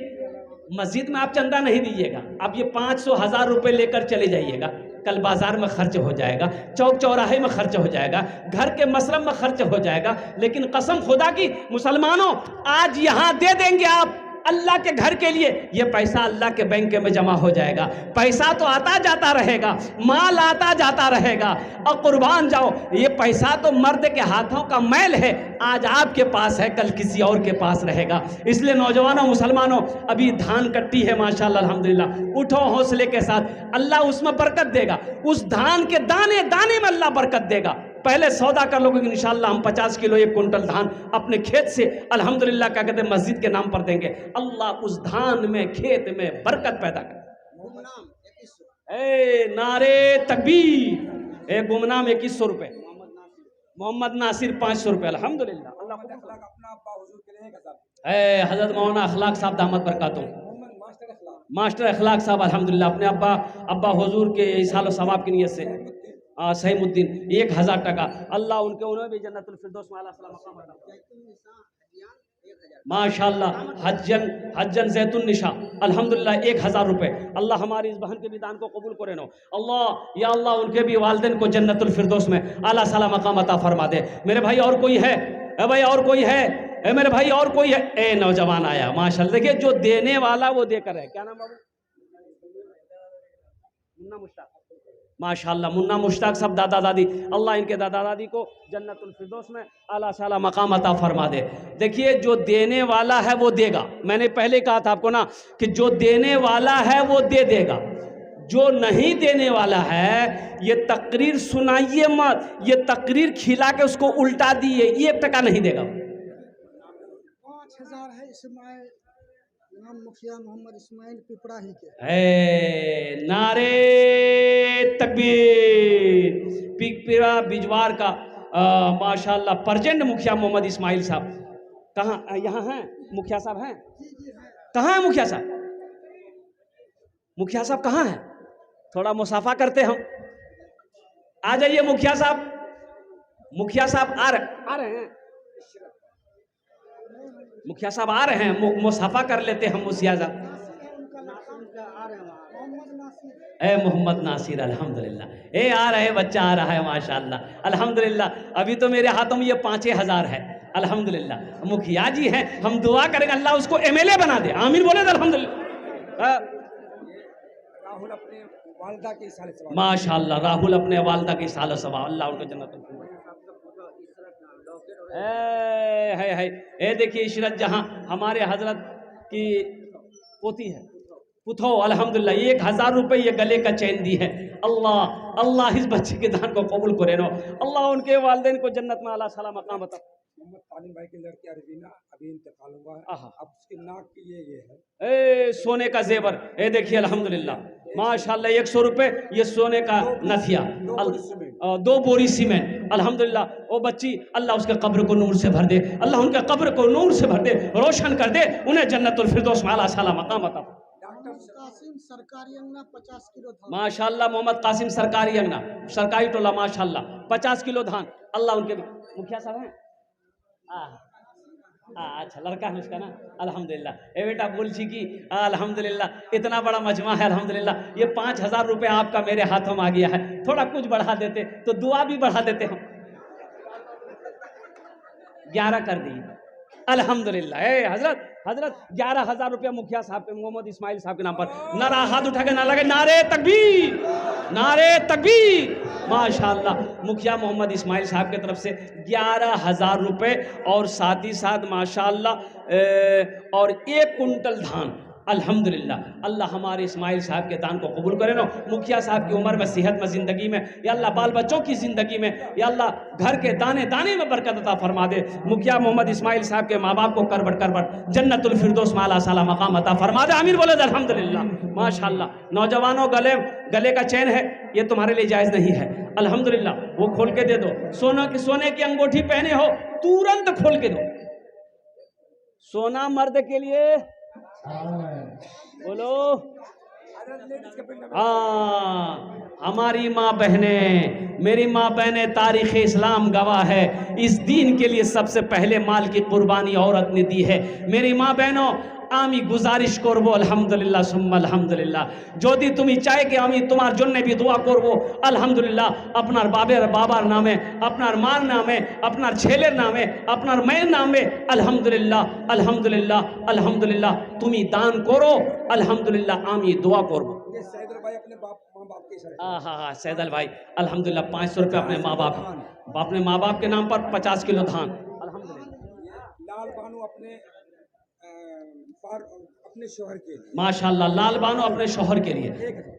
मस्जिद में आप चंदा नहीं दीजिएगा, आप ये 500-1000 रुपये लेकर चले जाइएगा, कल बाजार में खर्च हो जाएगा, चौक चौराहे में खर्च हो जाएगा, घर के मसरम में खर्च हो जाएगा, लेकिन कसम खुदा की मुसलमानों, आज यहाँ दे देंगे आप अल्लाह के घर के लिए, ये पैसा अल्लाह के बैंक में जमा हो जाएगा। पैसा तो आता जाता रहेगा, माल आता जाता रहेगा, और कुर्बान जाओ, ये पैसा तो मर्द के हाथों का मैल है, आज आपके पास है, कल किसी और के पास रहेगा। इसलिए नौजवानों, मुसलमानों, अभी धान कट्टी है माशाअल्लाह अल्हम्दुलिल्लाह, उठो हौसले के साथ, अल्लाह उसमें बरकत देगा, उस धान के दाने दाने में अल्लाह बरकत देगा। पहले सौदा कर लोगे कि इंशाअल्लाह हम 50 किलो 1 कुंटल धान अपने खेत से अल्हम्दुलिल्लाह क्या कहते हैं मस्जिद के नाम पर देंगे, अल्लाह उस धान में, खेत में बरकत पैदा कर। नारे तकबीर। गुमनाम 2100 रुपये, मोहम्मद नासिर 500 रुपये, अल्हम्दुलिल्लाह। अल्लाह हजरत मौलाना अखलाक साहब दामत बरकातुहू, मास्टर अखलाक साहब अल्हम्दुलिल्लाह अपने अब्बा हुजूर के इसाल सवाब की नियत से सहीमुद्दीन 1000 टका, अल्लाह उन्हें भी जन्नतुल फिरदौस में आला सलाम मकाम अता माशाअल्लाह। हज्जन जैतुन निशा अल्हम्दुलिल्लाह 1000 रुपये, अल्लाह हमारी इस बहन के भी दान को कबूल करे नो, अल्लाह या अल्लाह उनके भी वालिदैन को जन्नतुल फिरदौस में आला सलाम मकाम अता फरमा दे। मेरे भाई और कोई है? भाई और कोई है? मेरे भाई और कोई है? नौजवान आया माशाअल्लाह, देखिए जो देने वाला वो देकर है। क्या नाम बाबू? मुन्ना मुश्ताक, माशाअल्लाह मुन्ना मुश्ताक सब दादा दादी, अल्लाह इनके दादा दादी को जन्नतुल फिरदौस में आला साला मकाम अता फरमा दे। देखिए जो देने वाला है वो देगा, मैंने पहले कहा था आपको ना कि जो देने वाला है वो दे देगा, जो नहीं देने वाला है ये तकरीर सुनाइए मत, ये तकरीर खिला के उसको उल्टा दिए, 1 टका नहीं देगा। 5000 है इस्माइल नाम मुखिया मोहम्मद इस्माइल पिपरा ही के। नारे तकबीर। पिपरा बिजवार का माशाअल्लाह प्रेजेंट मुखिया मोहम्मद इस्माइल साहब कहाँ? यहाँ हैं मुखिया साहब हैं? कहाँ है मुखिया साहब? मुखिया साहब कहाँ हैं? थोड़ा मुसाफा करते हम, आ जाइए मुखिया साहब। मुखिया साहब आ रहे हैं, मुखिया साहब आ रहे हैं, मुसाफा कर लेते हम मुखिया साहब। मोहम्मद नासिर अल्हम्दुलिल्लाह, आ रहे बच्चा आ रहा है माशाअल्लाह अल्हम्दुलिल्लाह। अभी तो मेरे हाथों में ये 5000 है अल्हम्दुलिल्लाह। मुखिया जी हैं, हम दुआ करेंगे अल्लाह उसको MLA बना दे, आमीन बोले अल्हम्दुलिल्लाह। राहुल अपने वालदा के साले सवाल माशाल्लाह, राहुल अपने वालदा की साल सवा, अल्लाह उनको जन्नत है। ये देखिए इशरत जहां हमारे हजरत की पोती है, पुथो, अल्हम्दुलिल्लाह 1000 रुपए ये गले का चैन दी है। अल्लाह अल्लाह इस बच्चे के दान को कबूल करे नो, अल्लाह उनके वालिदैन को जन्नत में आला साला मकाम बता। मोहम्मद तालिम भाई की लड़की अरबीना अभी इंतकाल हुआ है। आहा। अब उसके नाक की ये है ए सोने का जेवर, ये देखिए अल्हम्दुलिल्लाह माशाल्लाह 100 रुपए ये सोने का नथिया, 2 बोरी सीमेंट, अल्हम्दुलिल्लाह। वो बच्ची अल्लाह उसके कब्र को नूर से भर दे, अल्लाह उनके कब्र को नूर से भर दे, रोशन कर दे, उन्हें जन्नतुल फिरदौस में आला साला मकाम बता। कासिम सरकारी अंगना 50 किलो धान। माशाल्लाह मोहम्मद कासिम सरकारी अंगना, सरकारी टोला, माशाल्लाह 50 किलो धान, अल्लाह उनके मुखिया साहब हैं। अच्छा लड़का है उसका ना, अल्हम्दुलिल्लाह। ए बेटा बोल छी कि अल्हम्दुलिल्लाह इतना बड़ा मजमा है, अल्हम्दुलिल्लाह ये 5000 रुपये आपका मेरे हाथों में आ गया है, थोड़ा कुछ बढ़ा देते तो दुआ भी बढ़ा देते हम, 11 कर दिए अल्हम्दुलिल्लाह। ए हजरत 11,000 रुपया मुखिया साहब के, मोहम्मद इस्माइल साहब के नाम पर, नारा हाथ उठा के ना लगे, नारे तकबीर, नारे तकबीर, माशाल्लाह। मुखिया मोहम्मद इस्माइल साहब की तरफ से 11,000 रुपये और साथ ही साथ माशाल्लाह और 1 कुंटल धान, अल्हम्दुलिल्लाह। अल्लाह हमारे इस्माइल साहब के दान को कबूल करे ना, मुखिया साहब की उम्र में, सेहत में, ज़िंदगी में, या अल्लाह बाल बच्चों की ज़िंदगी में, या अल्लाह घर के दाने दाने में बरकत अता फरमा दे। मुखिया मोहम्मद इस्माइल साहब के माँ बाप को करबट करबट जन्नतुल फिरदौस में आला साला मकाम अता फरमा दे, आमीन बोले अल्हम्दुलिल्लाह माशाल्लाह। नौजवानों गले का चैन है, ये तुम्हारे लिए जायज़ नहीं है, अल्हम्दुलिल्लाह वो खोल के दे दो। सोने की अंगूठी पहने हो तुरंत खोल के दो, सोना मर्द के लिए बोलो। हाँ हमारी माँ बहनें, मेरी माँ बहनें, तारीख़ इस्लाम गवाह है, इस दीन के लिए सबसे पहले माल की कुर्बानी औरत ने दी है। मेरी माँ बहनों আমি গুজারিশ করব আলহামদুলিল্লাহ সুম্মা আলহামদুলিল্লাহ, যদি তুমি চাই কি আমি তোমার জন্য বি দোয়া করব আলহামদুলিল্লাহ, আপনার বাবার নামে, আপনার মার নামে, আপনার ছেলের নামে, আপনার মেয়ের নামে, আলহামদুলিল্লাহ আলহামদুলিল্লাহ আলহামদুলিল্লাহ তুমি দান করো, আলহামদুলিল্লাহ আমি দোয়া করব। ये सैदल भाई अपने माँ बाप के इशारे हाँ सैदल भाई अल्हम्दुलिल्लाह 500 रुपये अपने माँ बाप के नाम पर 50 किलो धान, अल्हम्दुलिल्लाह। लाल बानू अपने शोहर के लिए, माशाल्लाह लाल बानो अपने शोहर के लिए,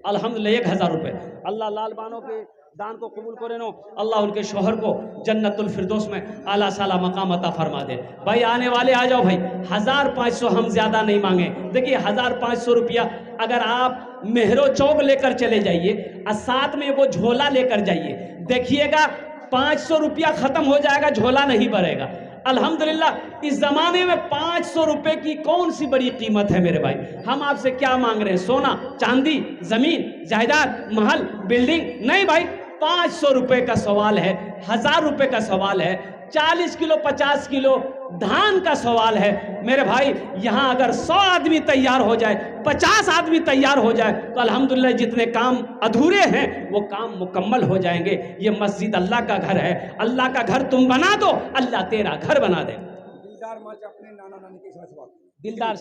अल्हम्दुलिल्लाह 1000 रुपये। अल्लाह लाल बानो के दान को कबूल करे नो, अल्लाह उनके शोहर को जन्नतुल फिरदौस में आला साला मकाम अता फरमा दे। भाई आने वाले आ जाओ भाई, 1500 हम ज़्यादा नहीं मांगे। देखिए 1500 रुपया अगर आप मेहरो चौक लेकर चले जाइए और साथ में वो झोला लेकर जाइए, देखिएगा 500 रुपया ख़त्म हो जाएगा, झोला नहीं भरेगा। अल्हम्दुलिल्लाह इस ज़माने में 500 रुपये की कौन सी बड़ी कीमत है मेरे भाई। हम आपसे क्या मांग रहे हैं, सोना चांदी ज़मीन जायदाद महल बिल्डिंग नहीं भाई, 500 रुपये का सवाल है, 1000 रुपये का सवाल है, 40 किलो 50 किलो धान का सवाल है मेरे भाई। यहाँ अगर 100 आदमी तैयार हो जाए, 50 आदमी तैयार हो जाए तो अल्हम्दुलिल्लाह जितने काम अधूरे हैं वो काम मुकम्मल हो जाएंगे। ये मस्जिद अल्लाह का घर है, अल्लाह का घर तुम बना दो, अल्लाह तेरा घर बना दे। दिलदार माँ अपने नाना नानी के साथ बात, दिलदार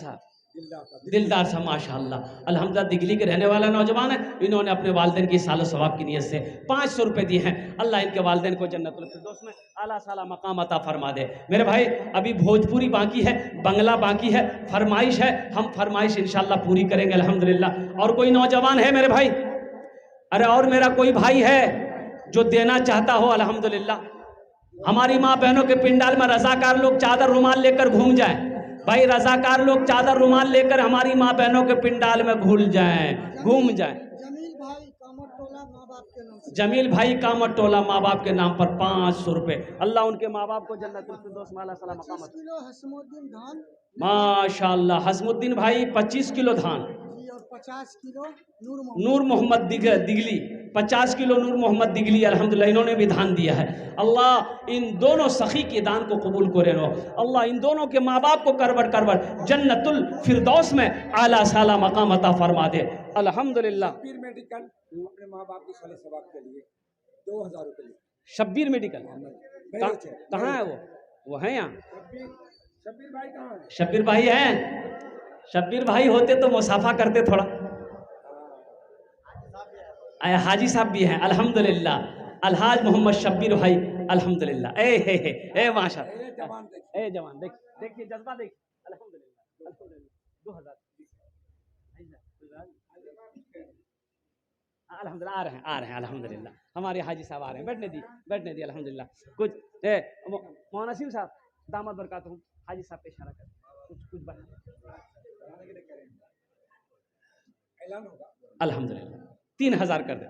साहब माशाअल्लाह अल्हम्दुलिल्लाह दिगली के रहने वाला नौजवान है, इन्होंने अपने वालिदैन की सालो सवाब की नीयत से 500 रुपये दिए हैं। अल्लाह इनके वालिदैन को जन्नतुल फिरदौस में आला साला मकाम अता फरमा दे। मेरे भाई अभी भोजपुरी बाकी है, बंगला बाकी है, फरमाइश है, हम फरमाइश इंशाअल्लाह पूरी करेंगे अल्हम्दुलिल्लाह। और कोई नौजवान है मेरे भाई, अरे और मेरा कोई भाई है जो देना चाहता हो अल्हम्दुलिल्लाह, हमारी माँ बहनों के पिंडाल में रजाकार लोग चादर रुमाल लेकर घूम जाएं भाई, रजाकार लोग चादर रुमाल लेकर हमारी माँ बहनों के पिंडाल में घूम जाएं। जमील भाई कामत टोला माँ बाप के नाम पर 500 रुपये। अल्लाह उनके माँ बाप को जन्नतुल फिरदौस में आला साला मकाम माशाअल्लाह। हसमुद्दीन भाई 25 किलो धान और 50 किलो नूर मोहम्मद दिगली, 50 किलो नूर मोहम्मद दिगली अल्हम्दुलिल्लाह इन्होंने भी दान दिया है। अल्लाह इन दोनों सखी के दान को कबूल करे नो, अल्लाह इन दोनों के माँ बाप को करबट जन्नतुल फिरदौस में आला साला मकाम अता फरमा दे अल्हम्दुलिल्लाह। शब्बीर मेडिकल अपने माँ बाप की साले सवाब के लिए 2000 रुपये। शब्बीर मेडिकल कहाँ है वो है यहाँ? शब्बीर भाई कहाँ है? शब्बीर भाई हैं, शब्बीर भाई होते तो मुसाफा करते थोड़ा। हाजी साहब भी हैं अल्हम्दुलिल्लाह, अलहाज मोहम्मद शब्बीर भाई अल्हम्दुलिल्लाह। ए माशा, ये जवान देखिए, ए जवान देखिए जज्बा देखिए, अल्हम्दुलिल्लाह अल्हम्दुलिल्लाह। 2000 अल्हम्दुलिल्लाह आ रहे हैं अल्हम्दुलिल्लाह। हमारे हाजी साहब आ रहे हैं, बैठने दी अल्हम्दुलिल्लाह। कुछ मौलाना नसीम साहब दामद बरकात हूँ, हाजी साहब पे इशारा कर कुछ बात ऐलान होगा। अल्हम्दुलिल्लाह 3000 कर दे,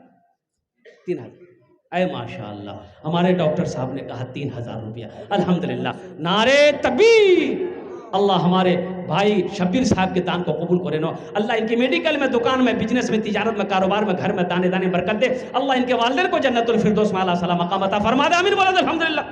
3000। अय माशाअल्लाह, हमारे डॉक्टर साहब ने कहा 3000 रुपया, अल्हम्दुलिल्लाह। नारे तकबीर। अल्लाह हमारे भाई शब्बीर साहब के दान को कबूल करे नो। अल्लाह इनकी मेडिकल में, दुकान में, बिजनेस में, तिजारत में, कारोबार में, घर में दाने दाने बरकत दे। अल्लाह इनके वालिदैन को जन्नतुल फिरदौस में आला सला मकाम अता फरमा दे। आमीन बोला अल्हम्दुलिल्लाह।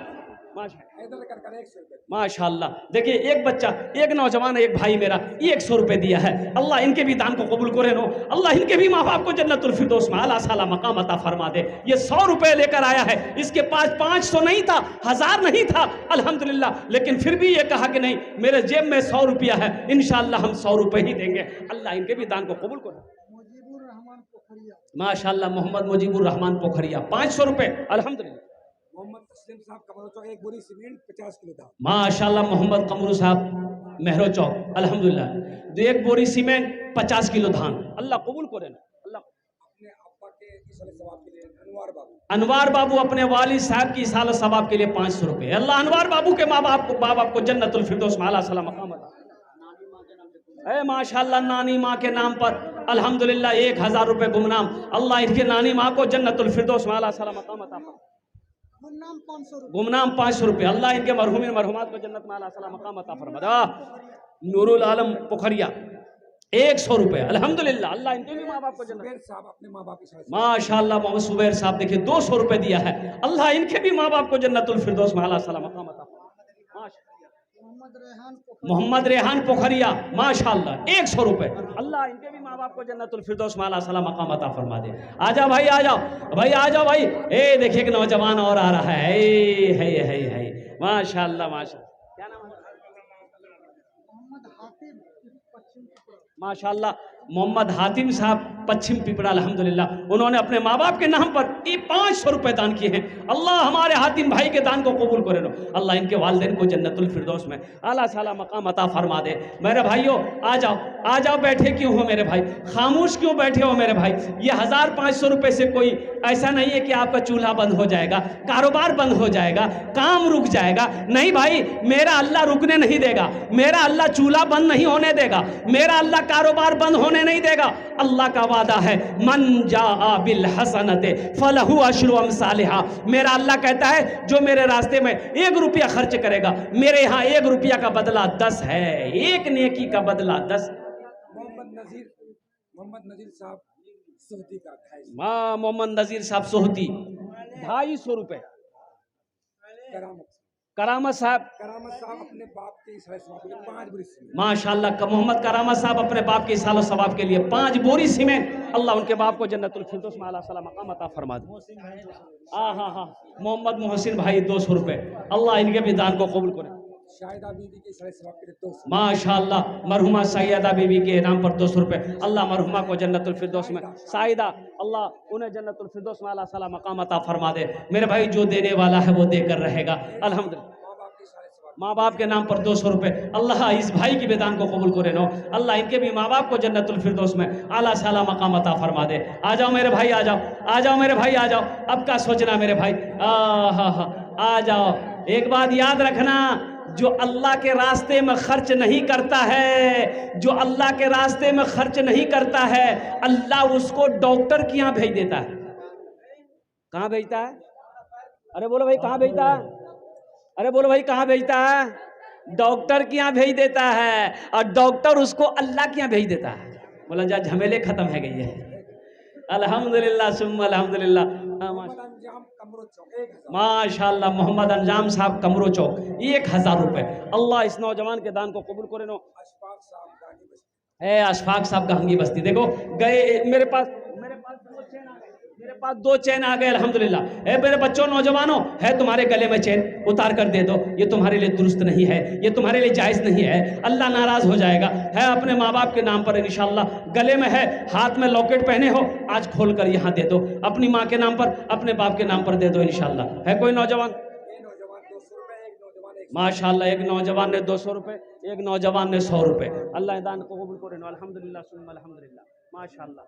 इधर कर 100 रुपए। माशाअल्लाह। देखिए एक बच्चा, एक नौजवान, एक भाई मेरा ये 100 रुपए दिया है। अल्लाह इनके भी दान को कबूल करे नो। अल्लाह इनके भी माँ बाप को जन्नतुल फिरदौस में आला साला मकाम अता फरमा दे। ये 100 रुपए लेकर आया है, इसके पास 500 नहीं था, 1000 नहीं था, अल्हम्दुलिल्लाह, लेकिन फिर भी ये कहा कि नहीं मेरे जेब में 100 रुपया है, इंशाअल्लाह हम 100 रुपए ही देंगे। अल्लाह इनके भी दान को कबूल करे। मुजीबुर रहमान पोखरिया, माशाअल्लाह मोहम्मद मुजीबुर रहमान पोखरिया 500 रुपए, अल्हम्दुलिल्लाह। मोहम्मद तस्लीम साहब कमरों चौक एक बोरी सीमेंट 50 किलो था। माशाअल्लाह मोहम्मद कमरू साहब मेहरो चौक अल्हम्दुलिल्लाह, एक बोरी सीमेंट 50 किलो धान। अल्लाह कबूल करे ना। अल्लाह अपने अब्बा के इसाले सवाब के लिए अनवार बाबू अपने वालिद साहब की इसाल सवाब के लिए 500 रुपए। अल्लाह अनवार बाबू के माँ बाप को जन्नतुल फिरदौस में आला सला मकाम अता। ए माशाअल्लाह नानी माँ के नाम पर अल्हम्दुलिल्लाह 1000 रुपए गुमनाम। अल्लाह इनके नानी माँ को जन्नतुल फिरदौस में आला सला मकाम अता फरमा। गुमनाम 500 रुपए। अल्लाह इनके मरहुमीन मरहुमात को जन्नत में आला सला मकाम अता फरमा। नूरुल आलम पोखरिया 100 रुपए, अल्हम्दुलिल्लाह। अल्लाह इनके भी माँ बाप को जन्नत। साहब अपने माँ बाप की माशाअल्लाह मोहम्मद सुबैर साहब देखिए 200 रुपए दिया है। अल्लाह इनके भी माँ बाप को जन्नतुल फिरदौस में आला सला मकाम अता फरमा। मोहम्मद रेहान पोखरिया माशाअल्लाह 100 रुपए। अल्लाह इनके भी माँ बाप को जन्नतुल फिरदौस में आला सला मकाम अता फरमा दे। आजा भाई, आ जाओ भाई, आ जाओ भाई। ए देखिए एक नौजवान और आ रहा है, है माशाअल्लाह माशाअल्लाह। क्या नाम है? माशाअल्लाह मोहम्मद हातिम साहब पश्चिम पिपरा अल्हम्दुलिल्लाह। उन्होंने अपने माँ बाप के नाम पर ये 500 रुपए दान किए हैं। अल्लाह हमारे हातिम भाई के दान को कबूल करे लो। अल्लाह इनके वालिदैन को जन्नतुल फिरदौस में आला साला मकाम अता फरमा दे। मेरे भाइयों आ जाओ, बैठे क्यों हो मेरे भाई, खामोश क्यों बैठे हो मेरे भाई। ये 1500 रुपए से कोई ऐसा नहीं है कि आपका चूल्हा बंद हो जाएगा, कारोबार बंद हो जाएगा, काम रुक जाएगा। नहीं भाई, मेरा अल्लाह रुकने नहीं देगा, मेरा अल्लाह चूल्हा बंद नहीं होने देगा, मेरा अल्लाह कारोबार बंद होने नहीं देगा। अल्लाह का वादा है मन जाआ बिल हसनते फलहु अशरु अमसालिहा। मेरा अल्लाह कहता है जो मेरे रास्ते में 1 रुपया खर्च करेगा, मेरे यहाँ 1 रुपया का बदला 10 है, 1 नेकी का बदला 10। मोहम्मद नजीर साहब सोहती का मोहम्मद नजीर साहब सोहती 250 रुपए। करामत साहब अपने बाप के इसाले सवाब के लिए 5 बोरी सीमेंट। माशाअल्लाह मोहम्मद करामत साहब अपने बाप के इसाले सवाब के लिए 5 बोरी सीमेंट। अल्लाह उनके बाप को जन्नतुल फिरदौस में आला सला मकाम अता फरमा दे। हाँ मोहम्मद मोहसिन भाई 200 रुपए। अल्लाह इनके भी दान को कबूल करे। शाहिदा बीबी के इसाले सवाब के लिए 200। माशाअल्लाह मरहुमा सैयदा बीबी के नाम पर 200 रुपए। अल्लाह मरहुमा को जन्नतुल फिरदौस में, साइदा अल्लाह उन्हें जन्नतुल फिरदौस में आला सला मकाम अता फरमा दे। मेरे भाई जो देने वाला है वो देकर रहेगा अल्हम्दुलिल्लाह। माँ बाप के नाम पर 200 रुपए। अल्लाह इस भाई की बेदान को कबूल करे नो। अल्लाह इनके भी माँ बाप को जन्नतुल फिरदौस में आला साला मकाम अता फरमा दे। आ जाओ मेरे भाई, आ जाओ मेरे भाई, आ जाओ। अब का सोचना मेरे भाई, आ जाओ। एक बात याद रखना, जो अल्लाह के रास्ते में खर्च नहीं करता है, जो अल्लाह के रास्ते में खर्च नहीं करता है, अल्लाह उसको डॉक्टर के यहाँ भेज देता है। कहाँ भेजता है? अरे बोलो भाई कहाँ भेजता है? अरे बोलो भाई कहाँ भेजता है? डॉक्टर के यहाँ भेज देता है, और डॉक्टर उसको अल्लाह के यहाँ भेज देता है। बोला जा झमेले खत्म है गई है। अल्हम्दुलिल्लाह सुम्मा अल्हम्दुलिल्लाह। माशाअल्लाह मोहम्मद अंजाम साहब कमरो चौक 1000 रुपए। अल्लाह इस नौजवान के दान को कबूल करे नो। अशफाक साहब गहंगी बस्ती देखो गए, मेरे पास मेरे पास 2 चैन आ गए अल्हम्दुलिल्लाह। ए मेरे बच्चों, नौजवानों, है तुम्हारे गले में चैन, उतार कर दे दो। ये तुम्हारे लिए दुरुस्त नहीं है, ये तुम्हारे लिए जायज़ नहीं है, अल्लाह नाराज़ हो जाएगा। है अपने माँ बाप के नाम पर इंशाअल्लाह, गले में है, हाथ में लॉकेट पहने हो, आज खोल कर यहाँ दे दो। अपनी माँ के नाम पर, अपने बाप के नाम पर दे दो इंशाअल्लाह। है कोई नौजवान? ये नौजवान 200 रुपए, एक नौजवान 100। माशाअल्लाह, एक नौजवान ने 200 रुपये, एक नौजवान ने 100 रुपये। अल्लाह दान को कबूल करे। अल्हम्दुलिल्लाह सुम्मा अल्हम्दुलिल्लाह, माशाअल्लाह।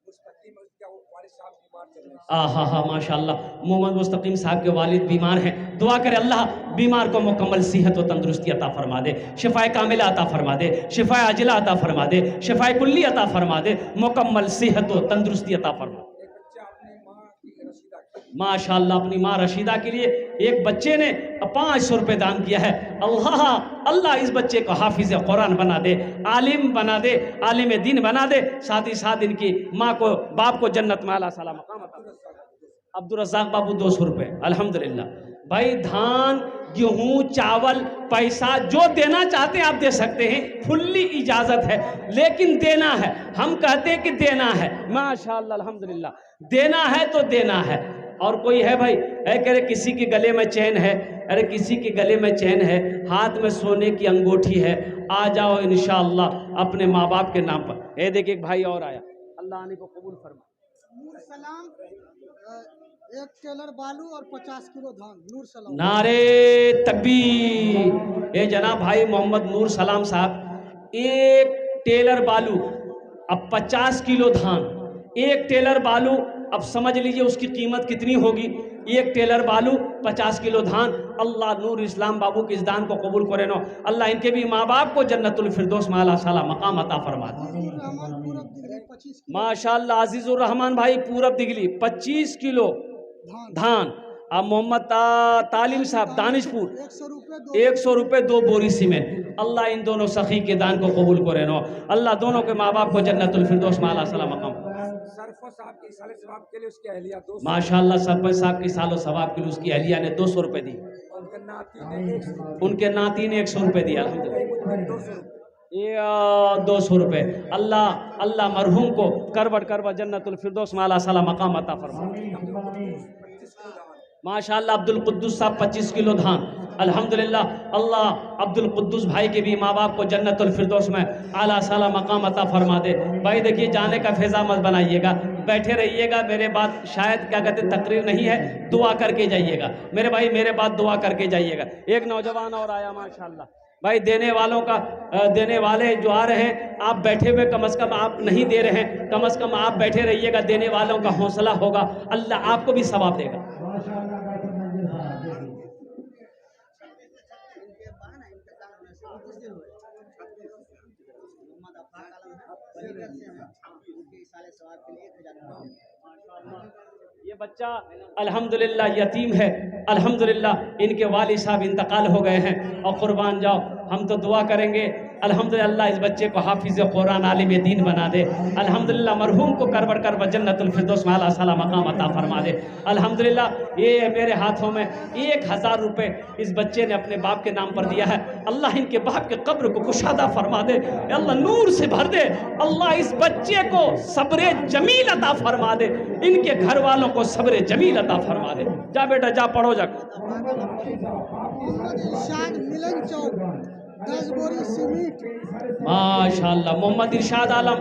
मुस्तकीम उसका वो वालिद साहब बीमार चल रहे हैं। हाँ माशाअल्लाह, मोहम्मद मुस्तकीम साहब के वालिद बीमार हैं। दुआ करे अल्लाह बीमार को मुकम्मल सेहत और तंदुरुस्ती अता फरमा दे, शिफाए कामिला अता फरमा दे, शिफाए आजिला अता फरमा दे, शिफाए कुल्ली अता फरमा दे, मुकम्मल सेहत और तंदुरुस्ती अता फरमा दे। एक बच्चा अपनी माँ की रशीदा माशाअल्लाह, अपनी माँ रशीदा के लिए एक बच्चे ने 500 रुपये दान किया है। अल्लाह अल्लाह इस बच्चे को हाफिज कुरान बना दे, आलिम बना दे, आलिम दीन बना दे, साथ ही साथ इनकी माँ को, बाप को जन्नत में आला साला मकाम अता फरमा दे। अब्दुल रज़ाक बाबू 200 रुपये अल्हम्दुलिल्लाह। भाई धान, गेहूँ, चावल, पैसा जो देना चाहते हैं आप दे सकते हैं, फुल्ली इजाज़त है, लेकिन देना है। हम कहते हैं कि देना है, माशाअल्लाह अल्हम्दुलिल्लाह, देना है तो देना है। और कोई है भाई, है कह रहे किसी के गले में चैन है, अरे किसी के गले में चैन है, हाथ में सोने की अंगूठी है, आ जाओ इंशाअल्लाह अपने माँ बाप के नाम पर। ये देखिए एक भाई और आया, अल्लाह आने को कबूल फरमा। नूर सलाम, एक टेलर बालू और 50 किलो धान। नूर सलाम। नारे तकबीर। ये जनाब भाई मोहम्मद नूर सलाम साहब, एक टेलर बालू, अब 50 किलो धान, एक टेलर बालू, अब समझ लीजिए उसकी कीमत कितनी होगी। एक टेलर बालू, 50 किलो धान। अल्लाह नूर इस्लाम बाबू के इस दान को कबूल करे नो। अल्लाह इनके भी माँ बाप को जन्नतुल फिरदौस में आला साला मकाम अता फरमा दे। माशाअल्लाह, अजीजुर रहमान भाई पूरब दिगली 25 किलो धान। अब मोहम्मद तालिम साहब दानिशपुर 100 रुपये 2 बोरी सीमेंट। अल्लाह इन दोनों सखी के दान को कबूल करे नो। अल्लाह दोनों के माँ बाप को जन्नतुल फिरदौस में आला साला मकाम। सरफा साहब की साले सवाब के लिए उसकी अहलिया 200, माशाअल्लाह, सरपंच साहब की सालो सवाब के लिए उसकी अहलिया ने 200 रुपये दी, उनके नाती ने 100, उनके नाती ने 100 रुपये दिया अल्हम्दुलिल्लाह। 200 रुपए। ये 200 रुपये। अल्लाह अल्लाह मरहूम को करबट करबट जन्नतुल फिरदौस में आला साला मकाम अता फरमा। 25 किलो धान। माशाअल्लाह, अब्दुल कुद्दूस साहब 25 किलो धान अल्हम्दुलिल्लाह। अल्लाह अब्दुल कुद्दूस भाई के भी माँ बाप को जन्नतुल फिरदौस में आला साला मकाम अता फरमा दे। भाई देखिए, जाने का फेजा मत बनाइएगा, बैठे रहिएगा। मेरे बात शायद क्या कहते तकरीर नहीं है, दुआ करके जाइएगा मेरे भाई, मेरे बात दुआ करके जाइएगा। एक नौजवान और आया माशाअल्लाह। भाई देने वालों का, देने वाले जो आ रहे हैं, आप बैठे हुए कम से कम आप नहीं दे रहे हैं, कम से कम आप बैठे रहिएगा, देने वालों का हौसला होगा, अल्लाह आपको भी सवाब देगा। ये बच्चा अल्हम्दुलिल्लाह यतीम है, अल्हम्दुलिल्लाह इनके वालिद साहब इंतकाल हो गए हैं। और कुर्बान जाओ, हम तो दुआ करेंगे अल्हम्दुलिल्लाह इस बच्चे को हाफिज कुरान आलिम दीन बना दे। अल्हम्दुलिल्लाह मरहूम को करबर करबर जन्नतुल फिरदौस में आला साला मकाम अता फरमा दे। अल्हम्दुलिल्लाह ये मेरे हाथों में 1000 रुपये इस बच्चे ने अपने बाप के नाम पर दिया है। अल्लाह इनके बाप के कब्र को कुशादा फरमा दे, अल्लाह नूर से भर दे। अल्लाह इस बच्चे को सब्र जमील अता फरमा दे, इनके घर वालों को सब्र जमील अता फरमा दे। जा बेटा जा, पढ़ो जा। मिलन चौक 10 बोरी सीमेंट। माशाअल्लाह, मोहम्मद इरशाद आलम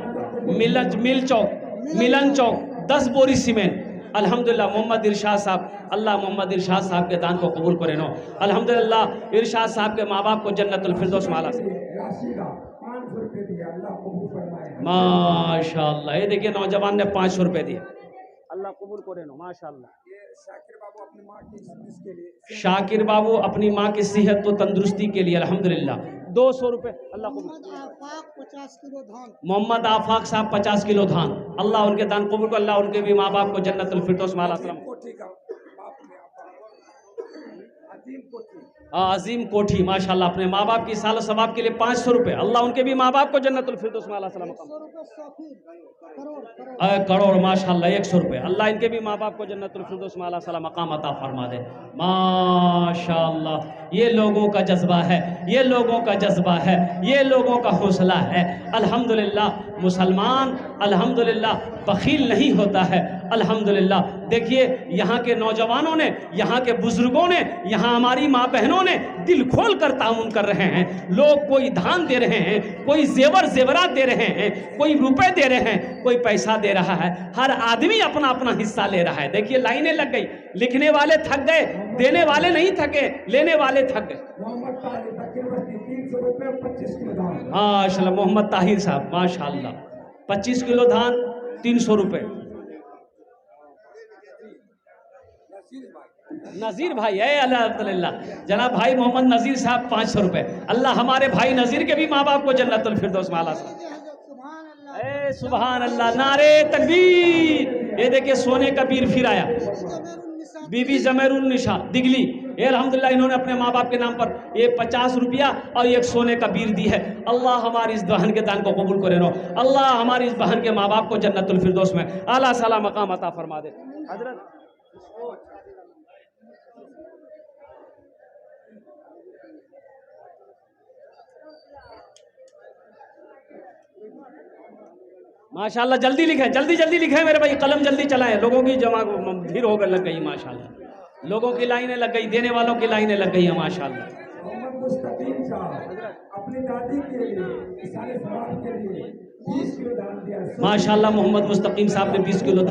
मिल चौक, मिलन चौक 10 बोरी सीमेंट। अल्हम्दुलिल्लाह मोहम्मद इरशाद साहब, अल्लाह मोहम्मद इरशाद साहब के दान को कबूल करे नो। अल्हम्दुलिल्लाह इरशाद साहब के माँ बाप को जन्नतुल फिरदौस में आला से माशाअल्लाह। ये देखिए नौजवान ने 500 रुपये दिए, अल्लाह कबूल करे नो माशाअल्लाह। ये शाकिर बाबू अपनी माँ की इसके लिए, शाकिर बाबू अपनी माँ की सेहत तो तंदुरुस्ती के लिए अल्हम्दुलिल्लाह 200 रुपये अल्लाह कबूल। मोहम्मद आफाक 50 किलो धान। मोहम्मद आफाक साहब 50 किलो धान, अल्लाह उनके दान कबूल को, अल्लाह उनके भी माँ बाप को जन्नतुल फिरदौस में आला सलाम। कोठी का बाप ने अजीम कोठी। अजीम कोठी माशाल्लाह, अपने माँ बाप की साल सवाब के लिए 500 रुपये। अल्लाह उनके भी माँ बाप को जन्नतुल फिरदौस में अल्लाह सलाम मकाम। 100 रुपये सफीर, करोड़ करोड़ माशाल्लाह 100 रुपये। अल्लाह इनके भी माँ बाप को जन्नतुल फिरदौस में अल्लाह सलाम मकाम अता फरमा दे। माशाल्लाह, ये लोगों का जज्बा है, ये लोगों का जज्बा है, ये लोगों का हौसला है। अल्हम्दुलिल्लाह मुसलमान अल्हम्दुलिल्लाह बखील नहीं होता है। अल्हम्दुलिल्लाह देखिए यहाँ के नौजवानों ने, यहाँ के बुजुर्गों ने, यहाँ हमारी माँ बहनों ने दिल खोल कर ताउन कर रहे हैं। लोग कोई धान दे रहे हैं, कोई जेवरात दे रहे हैं, कोई रुपए दे रहे हैं, कोई पैसा दे रहा है। हर आदमी अपना अपना हिस्सा ले रहा है। देखिए लाइनें लग गई, लिखने वाले थक गए, देने वाले नहीं थके, लेने वाले थक गए। मोहम्मद ताहिर फकीर बस्ती 300 रुपये 25 किलो धान। माशाल्लाह मोहम्मद ताहिर साहब माशाल्लाह 25 किलो धान 300 रुपये। नज़ीर भाई है अल्हम्दुलिल्लाह, जनाब भाई मोहम्मद नज़ीर साहब 500 रुपये। अल्लाह हमारे भाई नज़ीर के भी माँ बाप को जन्नतुल फिरदौस में अल्लाह ए सुभान अल्लाह, नारे तकबीर। ये देखिए सोने का बीर फिर आया, बीबी जमेरुन निशा दिगली, ये अल्हम्दुलिल्लाह इन्होंने अपने माँ बाप के नाम पर ये 50 रुपया और एक सोने का बीर दी है। अल्लाह हमारी इस बहन के दान को कबूल करे नो। अल्लाह हमारी इस बहन के माँ बाप को जन्नतुल फिरदौस में आला साला मकाम अता फरमा दे। हजरत माशाल्लाह जल्दी लिखें, जल्दी जल्दी लिखें मेरे भाई, कलम जल्दी चलाएं। लोगों की जमा भीड़ होकर लग गई माशाल्लाह, लोगों की लाइनें लग गई, देने वालों की लाइनें लग गई हैं माशाल्लाह। मोहम्मद मुस्तकीम साहब अपनी दादी के लिए साले सवाब के लिए 20 किलो दान दिया। माशाल्लाह मोहम्मद मुस्तकीम साहब ने 20 किलो